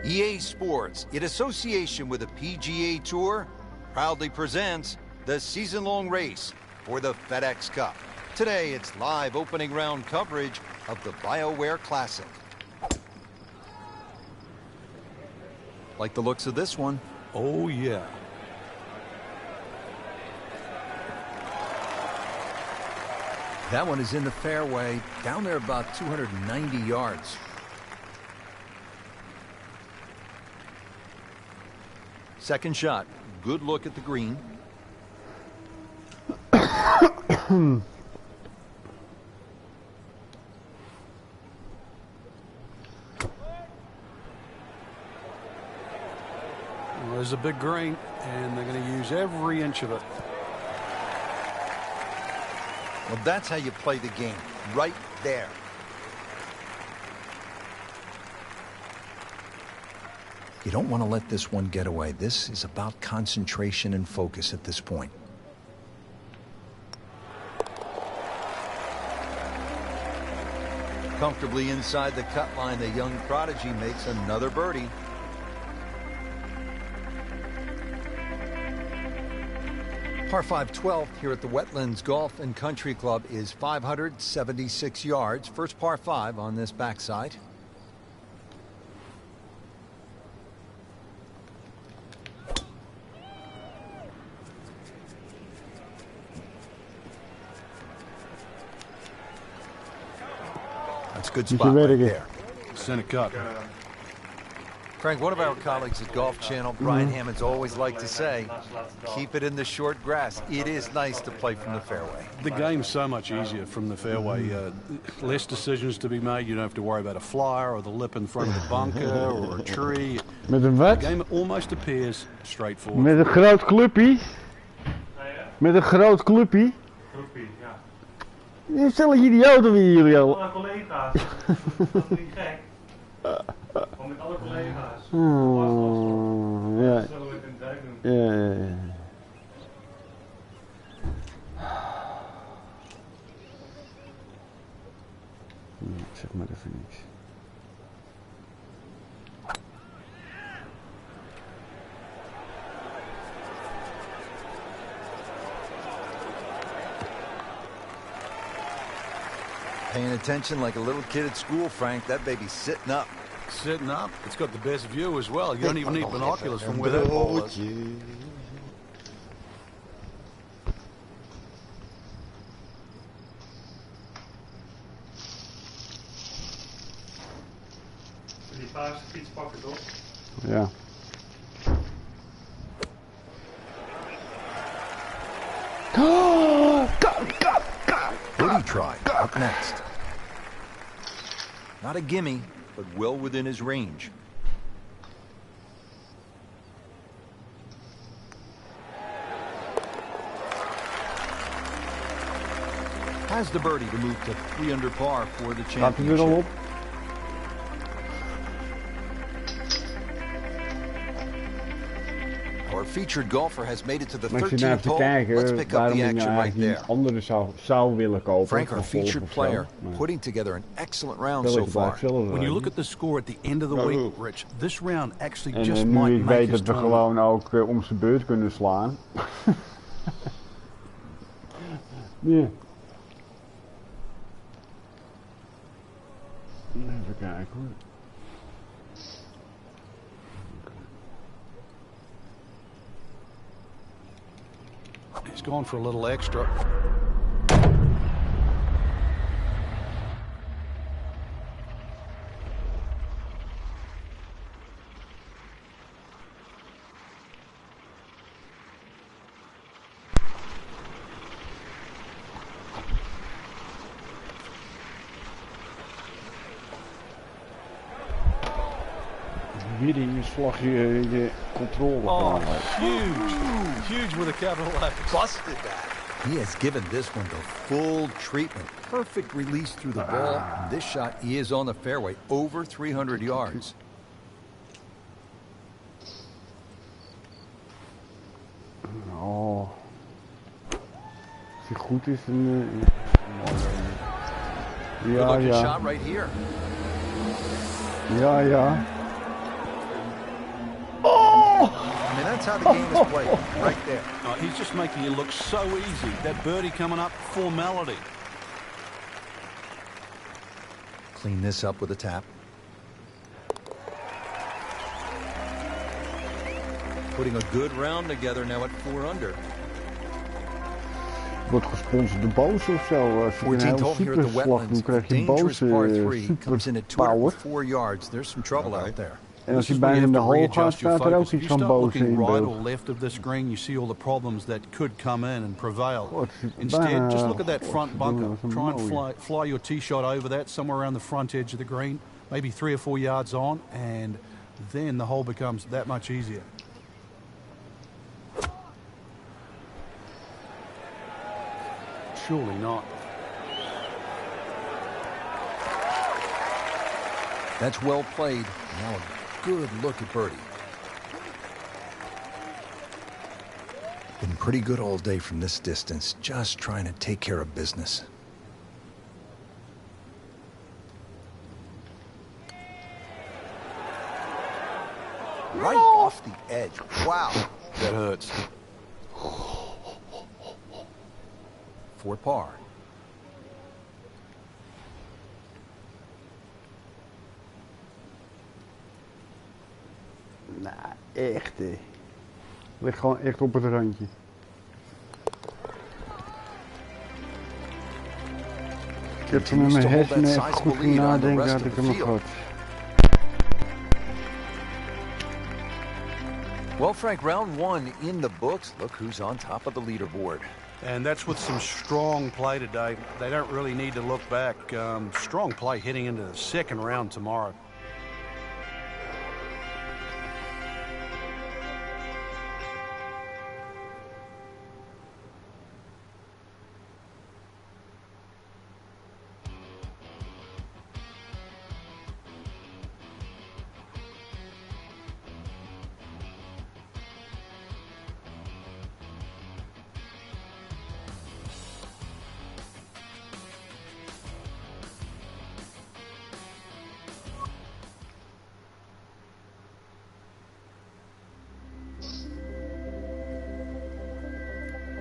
EA Sports, in association with the PGA Tour, proudly presents the season-long race for the FedEx Cup. Today, it's live opening round coverage of the BioWare Classic. Like the looks of this one. Oh, yeah. That one is in the fairway, down there about 290 yards. Second shot, good look at the green. Well, there's a big green, and they're going to use every inch of it. Well, that's how you play the game, right there. You don't want to let this one get away. This is about concentration and focus at this point. Comfortably inside the cut line, the young prodigy makes another birdie. Par 5 12th here at the Wetlands Golf and Country Club is 576 yards. First par 5 on this backside. That's a good spot right there. Center cut. Frank, one of our colleagues at Golf Channel, Brian Hammond's always liked to say, keep it in the short grass. It is nice to play from the fairway. The game's so much easier from the fairway. Less decisions to be made. You don't have to worry about a flyer or the lip in front of the bunker or a tree. Met een wat? The game almost appears straightforward. Met een groot clubje. Met een groot clubje. Groepie, ja. Je stelletje idioten weer jullie al. Alle collega's. Dat is niet gek. Gewoon met alle collega's. Ja. Zullen we het in het duik doen? Ja. Zeg maar even niks. Paying attention like a little kid at school, Frank. That baby's sitting up. Sitting up. It's got the best view as well. You don't even need binoculars from where that ball is. Die paarse fiets pakken toch? Ja. Oh! try up next. Not a gimme, but well within his range. Has the birdie to move to 3 under par for the Gaat hij er al op? championship. Our featured golfer has made it to the Maar ik zit naar 13th te hole. Let's kijken pick up waarom the ik nou action right eigenlijk there. die andere zou willen kopen. Frank, our of volgen featured of zo. player, Maar putting together an excellent round wil so ik het eigenlijk far. zelf When you weten. look at the score at the end of the week, Rich, this round actually En just nu might ik make weet his dat we tournament. gewoon ook om zijn beurt kunnen slaan. Ja. Even kijken hoor. He's gone for a little extra. Bidding is slag je controle Oh, van. huge. Huge with a capital H. Busted that. He has given this one the full treatment. Perfect release through the ball. This shot is on the fairway, over 300 yards. Oh. Als hij goed is, dan... Good Ja, looking ja. shot right here. Ja, ja. I mean, that's how the game is played, right there. He's just making it look so easy. That birdie coming up, formality. Clean this up with a tap. Putting a good round together now at 4 under. Wordt gesponsord door Boos of zo. Als je een 14th heel hole here at the super slag doet, Wetlands. krijg je een Dangerous Boos par 3 comes in super at power. 204 yards. There's some trouble out there. En als This hij is where bijna you in de have to hole gaat, readjust your staat er ook focus. iets If you van start Boos looking in right beeld. or left of the screen, you see all the problems that could come in and prevail. God, Instead, just look at that front bunker. dat is een Try and mooie. fly your tee shot over that, somewhere around the front edge of the green, maybe 3 or 4 yards on, and then the hole becomes that much easier. Surely not. That's well played. Now a good look at birdie. Been pretty good all day from this distance, just trying to take care of business. Right off the edge. Wow. That hurts. For par. Nou, echt hè. Ligt gewoon echt op het randje. Ik heb er met mijn hersenen even goed ging nadenken, had ik hem nog gehad. Well, Frank, round 1 in the books. Look who's on top of the leaderboard. And that's with some strong play today. They don't really need to look back. Strong play heading into the second round tomorrow.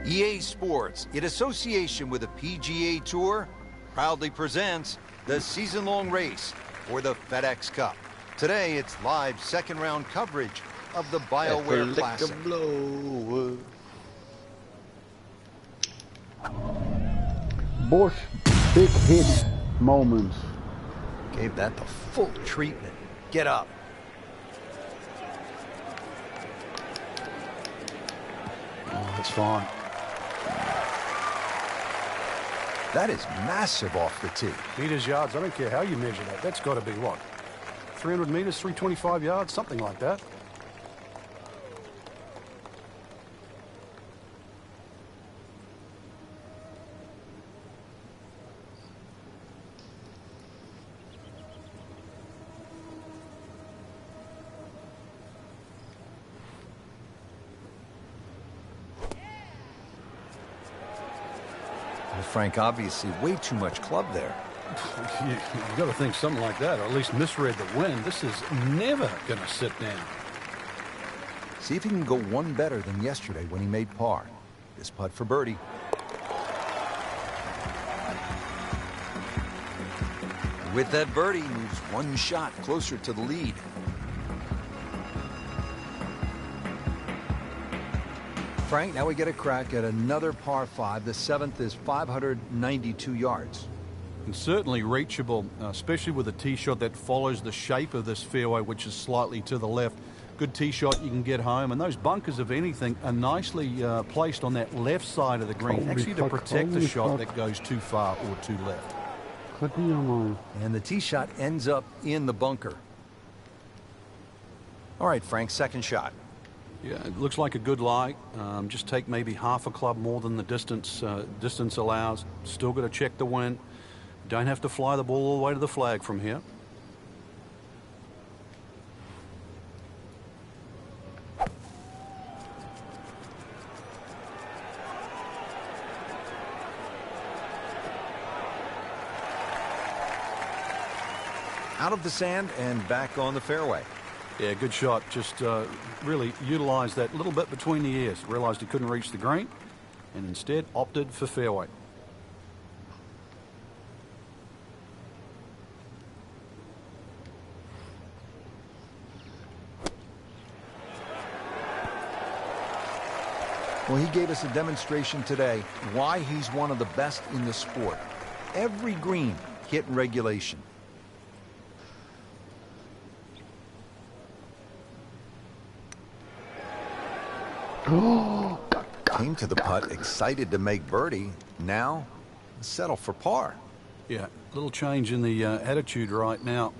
EA Sports, in association with the PGA Tour, proudly presents the season-long race for the FedEx Cup. Today, it's live second-round coverage of the BioWare Classic. Bosch, big hit moments. Gave that the full treatment. Get up. Oh, that's fine. That is massive off the tee. Meters, yards, I don't care how you measure that. That's got to be what? 300 meters, 325 yards, something like that. Well, Frank, obviously way too much club there. You've got to think something like that, or at least misread the wind. This is never going to sit down. See if he can go one better than yesterday when he made par. This putt for birdie. With that birdie, moves one shot closer to the lead. Frank, now we get a crack at another par 5. The 7th is 592 yards. And certainly reachable, especially with a tee shot that follows the shape of this fairway, which is slightly to the left. Good tee shot, you can get home. And those bunkers, if anything, are nicely placed on that left side of the green, actually to protect the shot that goes too far or too left. And the tee shot ends up in the bunker. All right, Frank, second shot. Yeah, it looks like a good lie. Just take maybe half a club more than the distance allows. Still got to check the wind. Don't have to fly the ball all the way to the flag from here. Out of the sand and back on the fairway. Yeah, good shot. Just really utilized that little bit between the ears. Realized he couldn't reach the green and instead opted for fairway. Well, he gave us a demonstration today why he's one of the best in the sport. Every green hit in regulation. Came to the putt, excited to make birdie. Now, settle for par. Yeah, a little change in the attitude right now.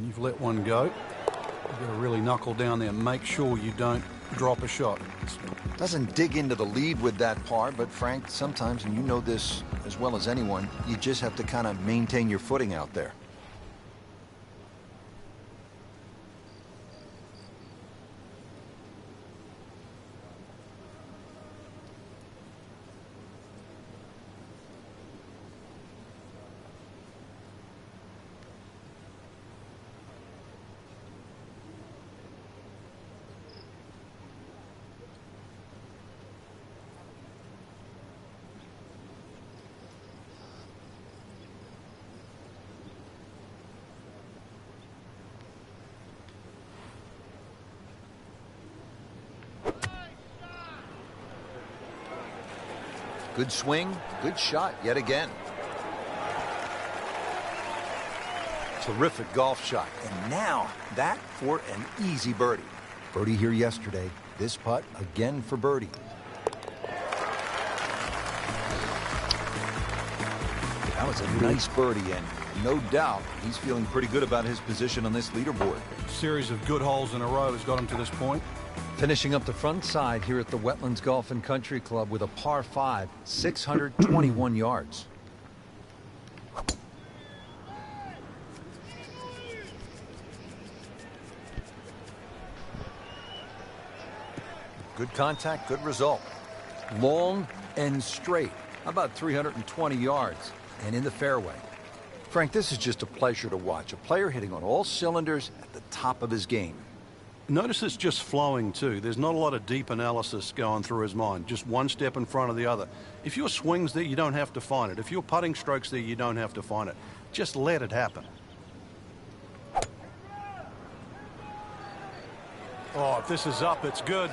You've let one go. You've got to really knuckle down there and make sure you don't drop a shot. Doesn't dig into the lead with that par, but Frank, sometimes, and you know this as well as anyone, you just have to kind of maintain your footing out there. Good swing, good shot yet again. Terrific golf shot. And now that for an easy birdie. Birdie here yesterday. This putt again for birdie. That was a nice birdie, and no doubt he's feeling pretty good about his position on this leaderboard. Series of good holes in a row has got him to this point. Finishing up the front side here at the Wetlands Golf and Country Club with a par 5, 621 yards. Good contact, good result. Long and straight, about 320 yards, and in the fairway. Frank, this is just a pleasure to watch. A player hitting on all cylinders at the top of his game. Notice it's just flowing too. There's not a lot of deep analysis going through his mind. Just one step in front of the other. If your swing's there, you don't have to find it. If your putting stroke's there, you don't have to find it. Just let it happen. Oh, if this is up, it's good.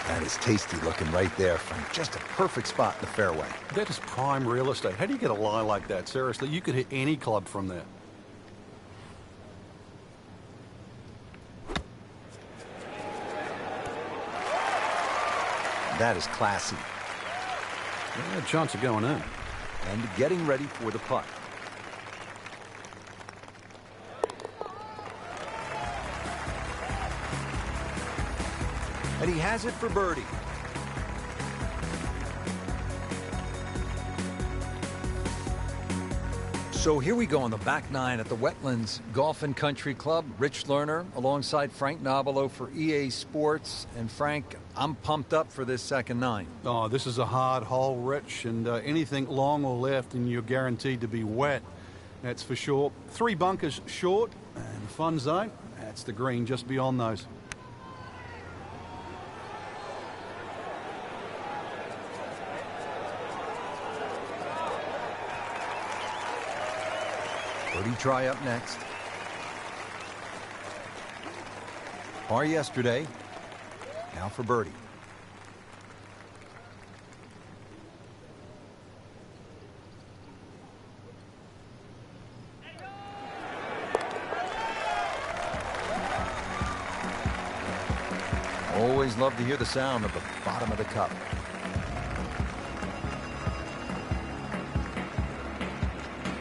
That is tasty looking right there, Frank. Just a perfect spot in the fairway. That is prime real estate. How do you get a lie like that? Seriously, you could hit any club from there. That is classy. Yeah, chance of going in. And getting ready for the putt. And he has it for birdie. So here we go on the back nine at the Wetlands Golf and Country Club. Rich Lerner alongside Frank Nobilo for EA Sports. And Frank, I'm pumped up for this second nine. Oh, this is a hard hole, Rich, and anything long or left and you're guaranteed to be wet. That's for sure. 3 bunkers short and fun zone. That's the green just beyond those. Birdie try up next. Par yesterday. Now for birdie. Always love to hear the sound of the bottom of the cup.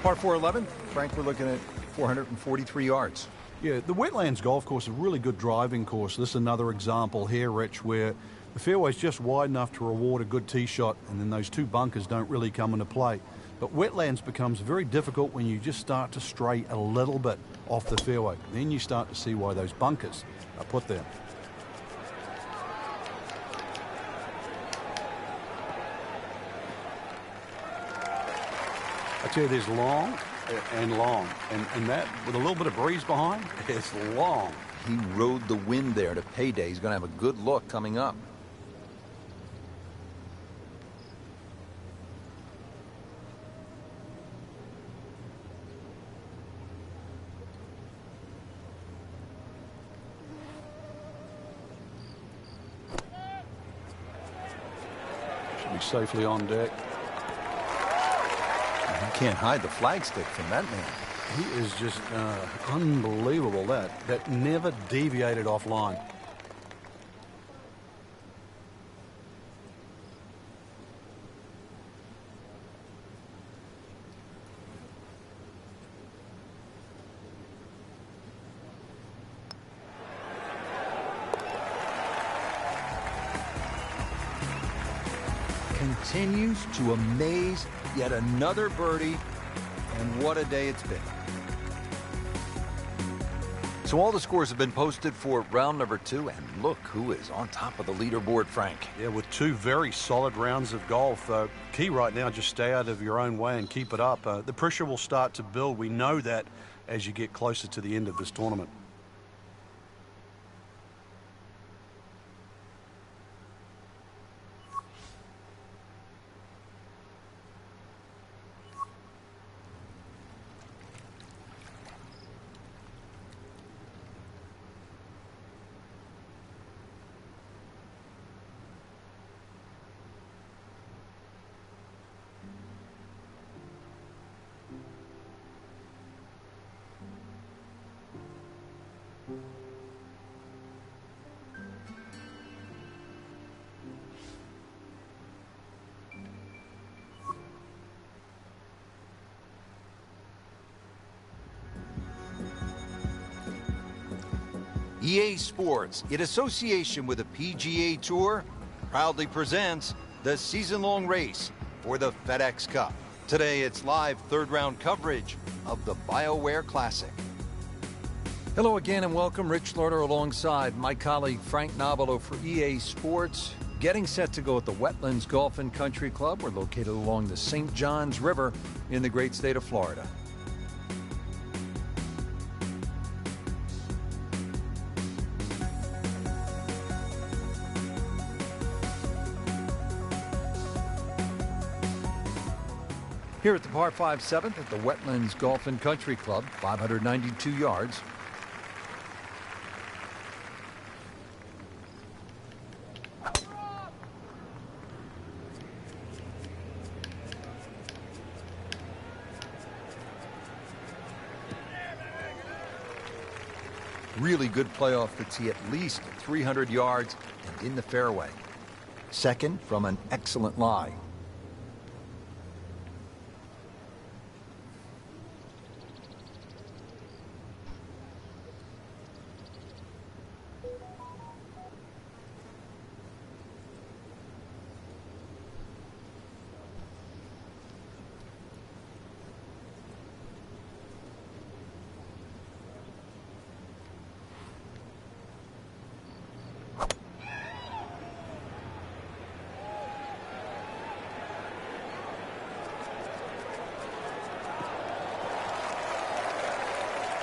Par 4-11. Frank, we're looking at 443 yards. Yeah, the Wetlands golf course is a really good driving course. This is another example here, Rich, where the fairway's just wide enough to reward a good tee shot, and then those 2 bunkers don't really come into play. But Wetlands becomes very difficult when you just start to stray a little bit off the fairway. Then you start to see why those bunkers are put there. I tell you, there's long and long, and that, with a little bit of breeze behind, it's long. He rode the wind there to payday. He's going to have a good look coming up. Should be safely on deck. You can't hide the flagstick from that man. He is just unbelievable. That never deviated offline. Continues to amaze. Yet another birdie, and what a day it's been. So all the scores have been posted for round number 2, and look who is on top of the leaderboard, Frank. Yeah, with 2 very solid rounds of golf. Key right now, just stay out of your own way and keep it up. The pressure will start to build. We know that as you get closer to the end of this tournament. EA Sports, in association with the PGA Tour, proudly presents the season-long race for the FedEx Cup. Today, it's live third-round coverage of the BioWare Classic. Hello again and welcome. Rich Lerner alongside my colleague Frank Nobilo for EA Sports. Getting set to go at the Wetlands Golf and Country Club. We're located along the St. Johns River in the great state of Florida. Here at the par 5 7th at the Wetlands Golf and Country Club, 592 yards. Really good play off the tee, at least 300 yards and in the fairway. second from an excellent lie.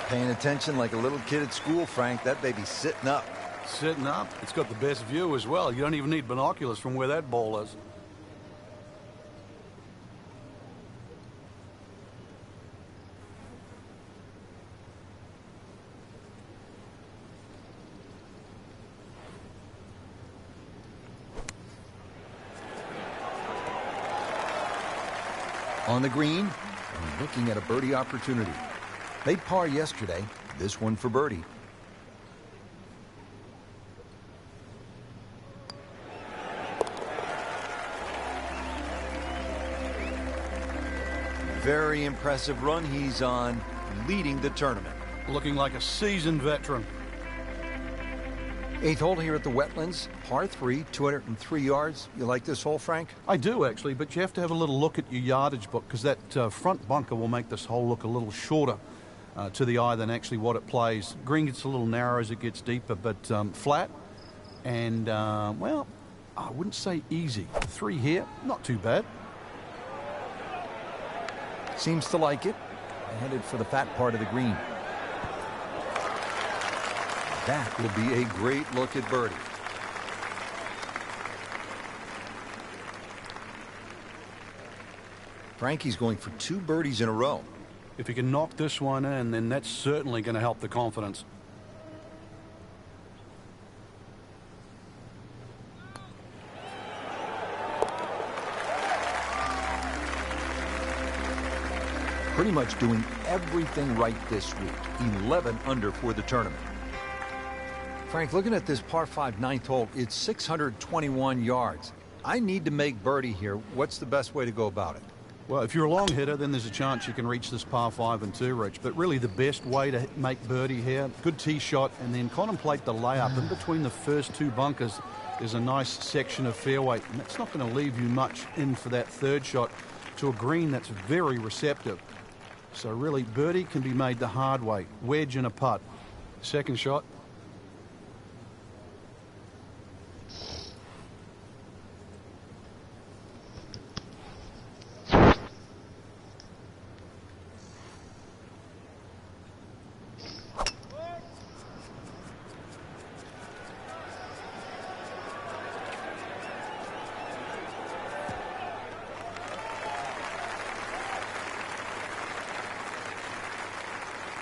Paying attention like a little kid at school, Frank. That baby's sitting up. Sitting up. It's got the best view as well. You don't even need binoculars from where that ball is. On the green, and looking at a birdie opportunity. Made par yesterday, this one for birdie. Very impressive run he's on, leading the tournament. Looking like a seasoned veteran. 8th hole here at the Wetlands, par 3, 203 yards. You like this hole, Frank? I do, actually, but you have to have a little look at your yardage book because that front bunker will make this hole look a little shorter to the eye than actually what it plays. Green gets a little narrow as it gets deeper, but flat and, well, I wouldn't say easy. 3 here, not too bad. Seems to like it. Headed for the fat part of the green. That will be a great look at birdie. Frankie's going for 2 birdies in a row. If he can knock this one in, then that's certainly going to help the confidence. Pretty much doing everything right this week. 11 under for the tournament. Frank, looking at this par 5 9th hole, it's 621 yards. I need to make birdie here. What's the best way to go about it? Well, if you're a long hitter, then there's a chance you can reach this par 5 and 2, Rich. But really the best way to make birdie here, good tee shot, and then contemplate the layup. In between the first 2 bunkers is a nice section of fairway, and that's not going to leave you much in for that 3rd shot to a green that's very receptive. So really, birdie can be made the hard way, wedge and a putt. 2nd shot.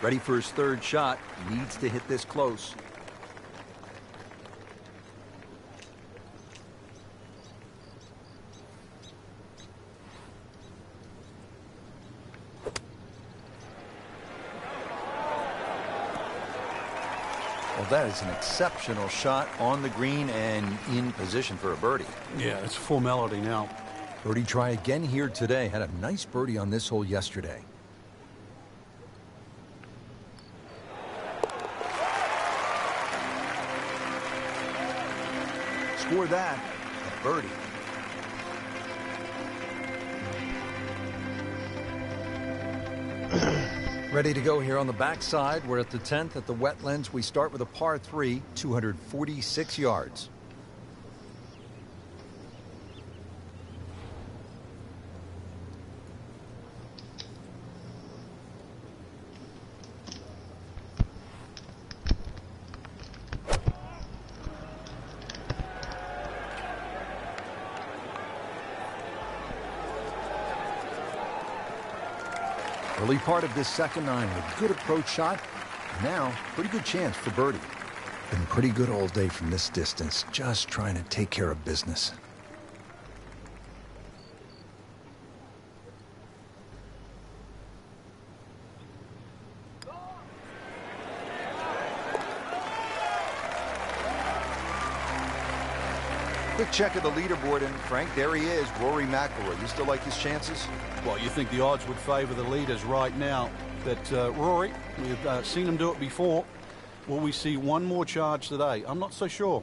Ready for his 3rd shot. Needs to hit this close. Well, that is an exceptional shot on the green and in position for a birdie. Yeah, it's formality now. Birdie try again here today. Had a nice birdie on this hole yesterday. Score that, a birdie. Ready to go here on the backside. We're at the 10th at the Wetlands. We start with a par 3, 246 yards. Early part of this second 9 with good approach shot. Now, pretty good chance for birdie. Been pretty good all day from this distance, just trying to take care of business. Quick check of the leaderboard, and Frank, there he is, Rory Mcelroy. You still like his chances? Well, you think the odds would favour the leaders right now. But Rory, we've seen him do it before. Will we see one more charge today? I'm not so sure.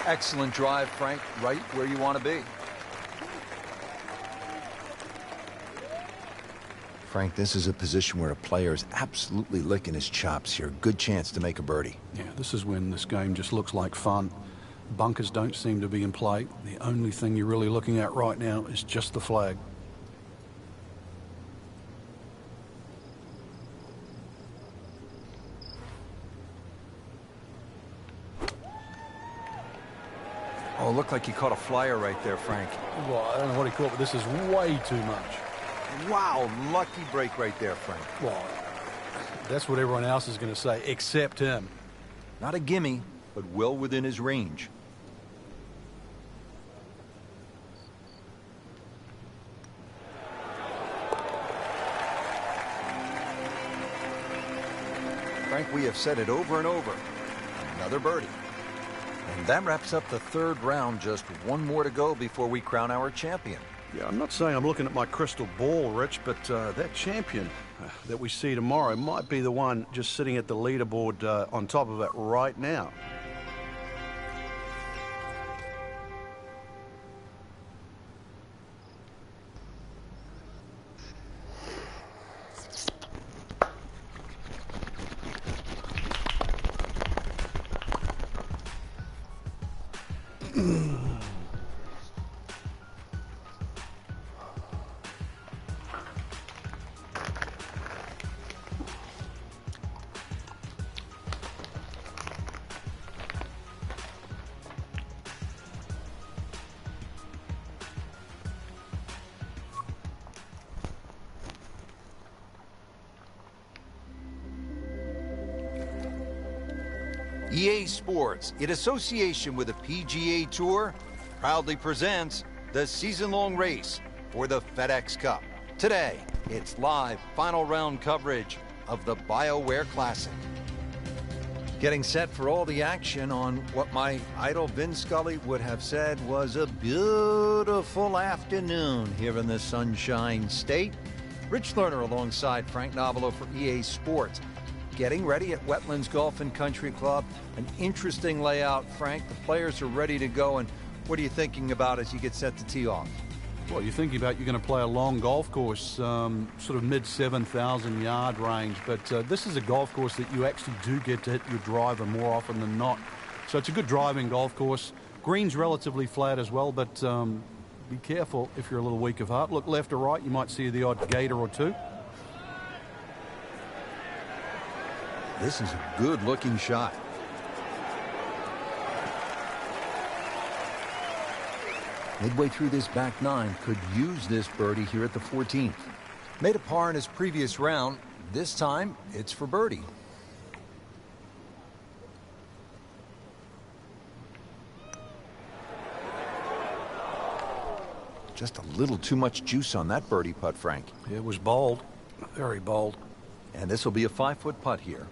Excellent drive, Frank. Right where you want to be. Frank, this is a position where a player is absolutely licking his chops here. Good chance to make a birdie. Yeah, this is when this game just looks like fun. Bunkers don't seem to be in play. The only thing you're really looking at right now is just the flag. Oh, it looked like he caught a flyer right there, Frank. Well, I don't know what he caught, but this is way too much. Wow, lucky break right there, Frank. Well, that's what everyone else is going to say, except him. Not a gimme, but well within his range. Frank, we have said it over and over. Another birdie. And that wraps up the third round. Just one more to go before we crown our champion. Yeah, I'm not saying I'm looking at my crystal ball, Rich, but that champion that we see tomorrow might be the one just sitting at the leaderboard on top of it right now. EA Sports, in association with the PGA Tour, proudly presents the season-long race for the FedEx Cup. Today, it's live final round coverage of the BioWare Classic. Getting set for all the action on what my idol Vin Scully would have said was a beautiful afternoon here in the Sunshine State. Rich Lerner alongside Frank Novelo for EA Sports. Getting ready at Wetlands Golf and Country Club. An interesting layout, Frank. The players are ready to go, and what are you thinking about as you get set to tee off? Well, you're thinking about you're going to play a long golf course, sort of mid-7,000 yard range, but this is a golf course that you actually do get to hit your driver more often than not. So it's a good driving golf course. Green's relatively flat as well, but be careful if you're a little weak of heart. Look left or right, you might see the odd gator or two. This is a good-looking shot. Midway through this back nine, could use this birdie here at the 14th. Made a par in his previous round. This time, it's for birdie. Just a little too much juice on that birdie putt, Frank. It was bold, very bold. And this will be a 5-foot putt here.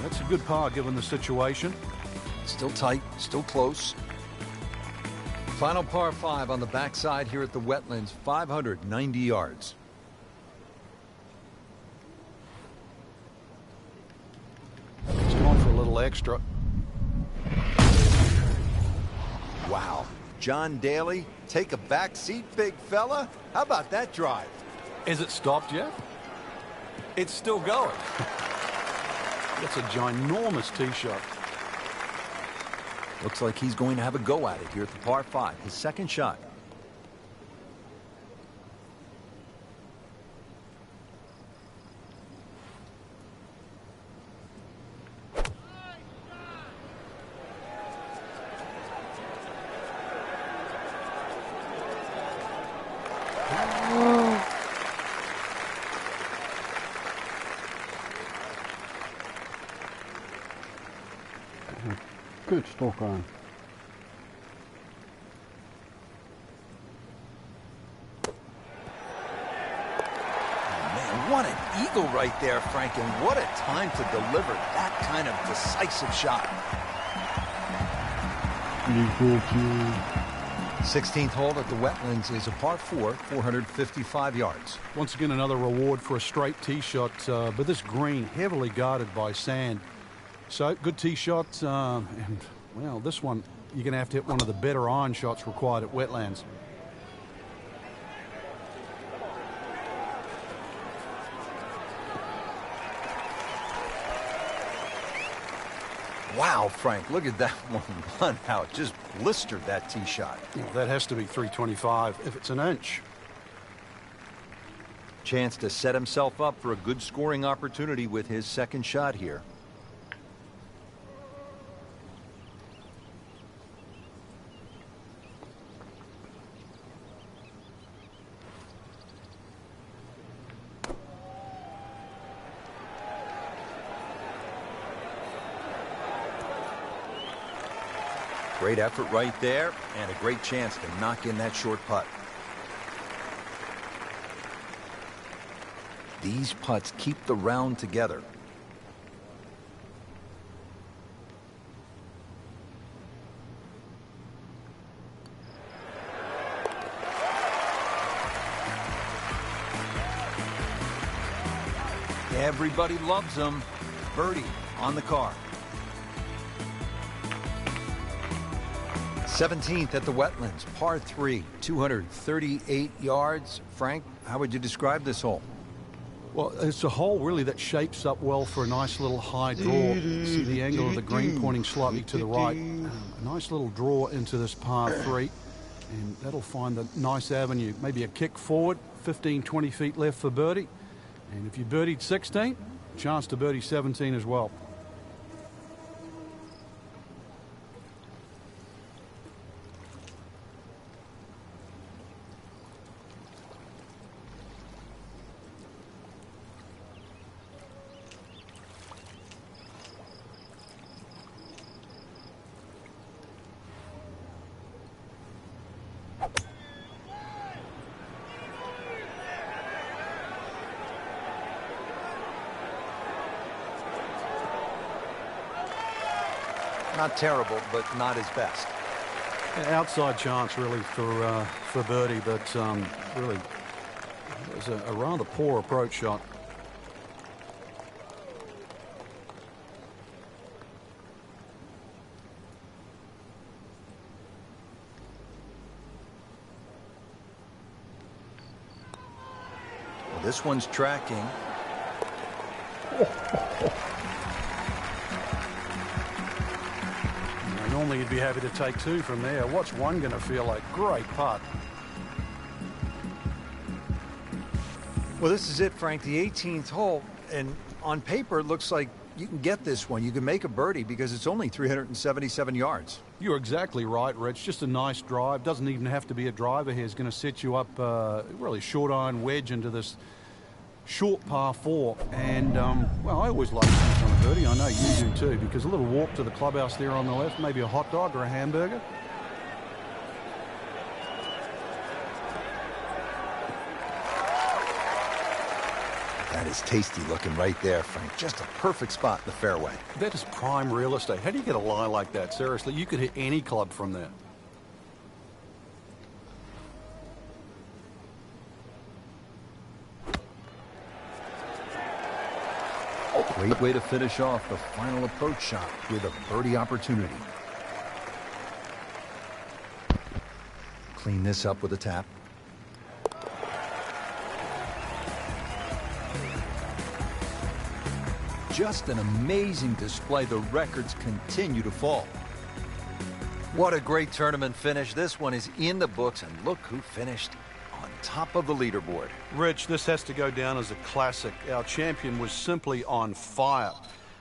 That's a good par given the situation. Still tight, still close. Final par 5 on the backside here at the Wetlands, 590 yards. He's going for a little extra. Wow. John Daly, take a back seat, big fella. How about that drive? Is it stopped yet? It's still going. That's a ginormous tee shot. Looks like he's going to have a go at it here at the par 5, his second shot. kutstok aan. Man, what an eagle right there, Frank, and what a time to deliver that kind of decisive shot. 16th hole at the Wetlands is a par 4, 455 yards. Once again, another reward for a straight tee shot, but this green heavily guarded by sand. So, good tee shot, and, well, this one, you're going to have to hit one of the better iron shots required at Wetlands. Wow, Frank, look at that one. How it just blistered that tee shot. Well, that has to be 325 if it's an inch. Chance to set himself up for a good scoring opportunity with his second shot here. Great effort right there, and a great chance to knock in that short putt. These putts keep the round together. Everybody loves them. Birdie on the card. 17th at the Wetlands, par 3, 238 yards. Frank, how would you describe this hole? Well, it's a hole really that shapes up well for a nice little high draw. See the angle of the green pointing slightly to the right. A nice little draw into this par 3, and that'll find a nice avenue. Maybe a kick forward, 15, 20 feet left for birdie. And if you birdied 16, chance to birdie 17 as well. Not terrible, but not his best. Outside chance really for birdie, but really it was a rather poor approach shot. Well, this one's tracking. Normally you'd be happy to take 2 from there. What's one going to feel like? Great putt. Well, this is it, Frank, the 18th hole, and on paper it looks like you can get this one. You can make a birdie because it's only 377 yards. You're exactly right, Rich. Just a nice drive. Doesn't even have to be a driver here. It's going to set you up really short iron wedge into this short par 4. And, well, I always like to see on a birdie. I know you do too, because a little walk to the clubhouse there on the left, maybe a hot dog or a hamburger. That is tasty looking right there, Frank. Just a perfect spot in the fairway. That is prime real estate. How do you get a lie like that? Seriously, you could hit any club from there. Great way to finish off the final approach shot with a birdie opportunity. Clean this up with a tap. Just an amazing display. The records continue to fall. What a great tournament finish. This one is in the books, and look who finished on top of the leaderboard. Rich, this has to go down as a classic. Our champion was simply on fire.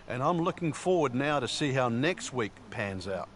And I'm looking forward now to see how next week pans out.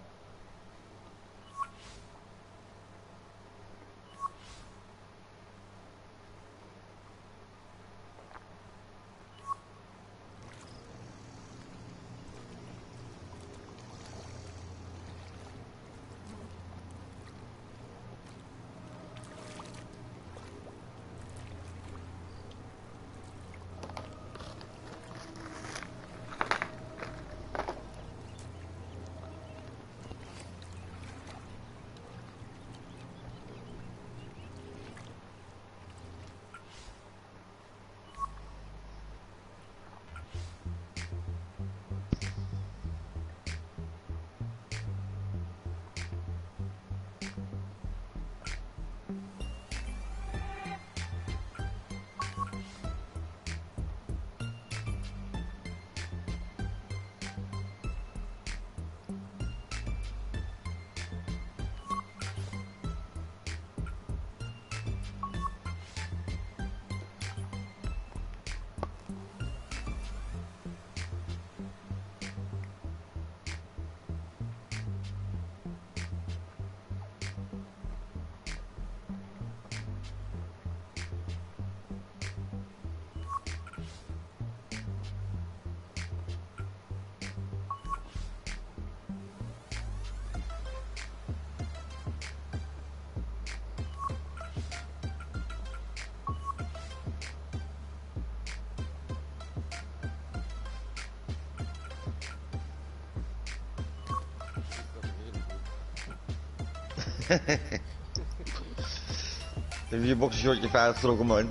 Heb je je boxershortje even uitgetrokken, man?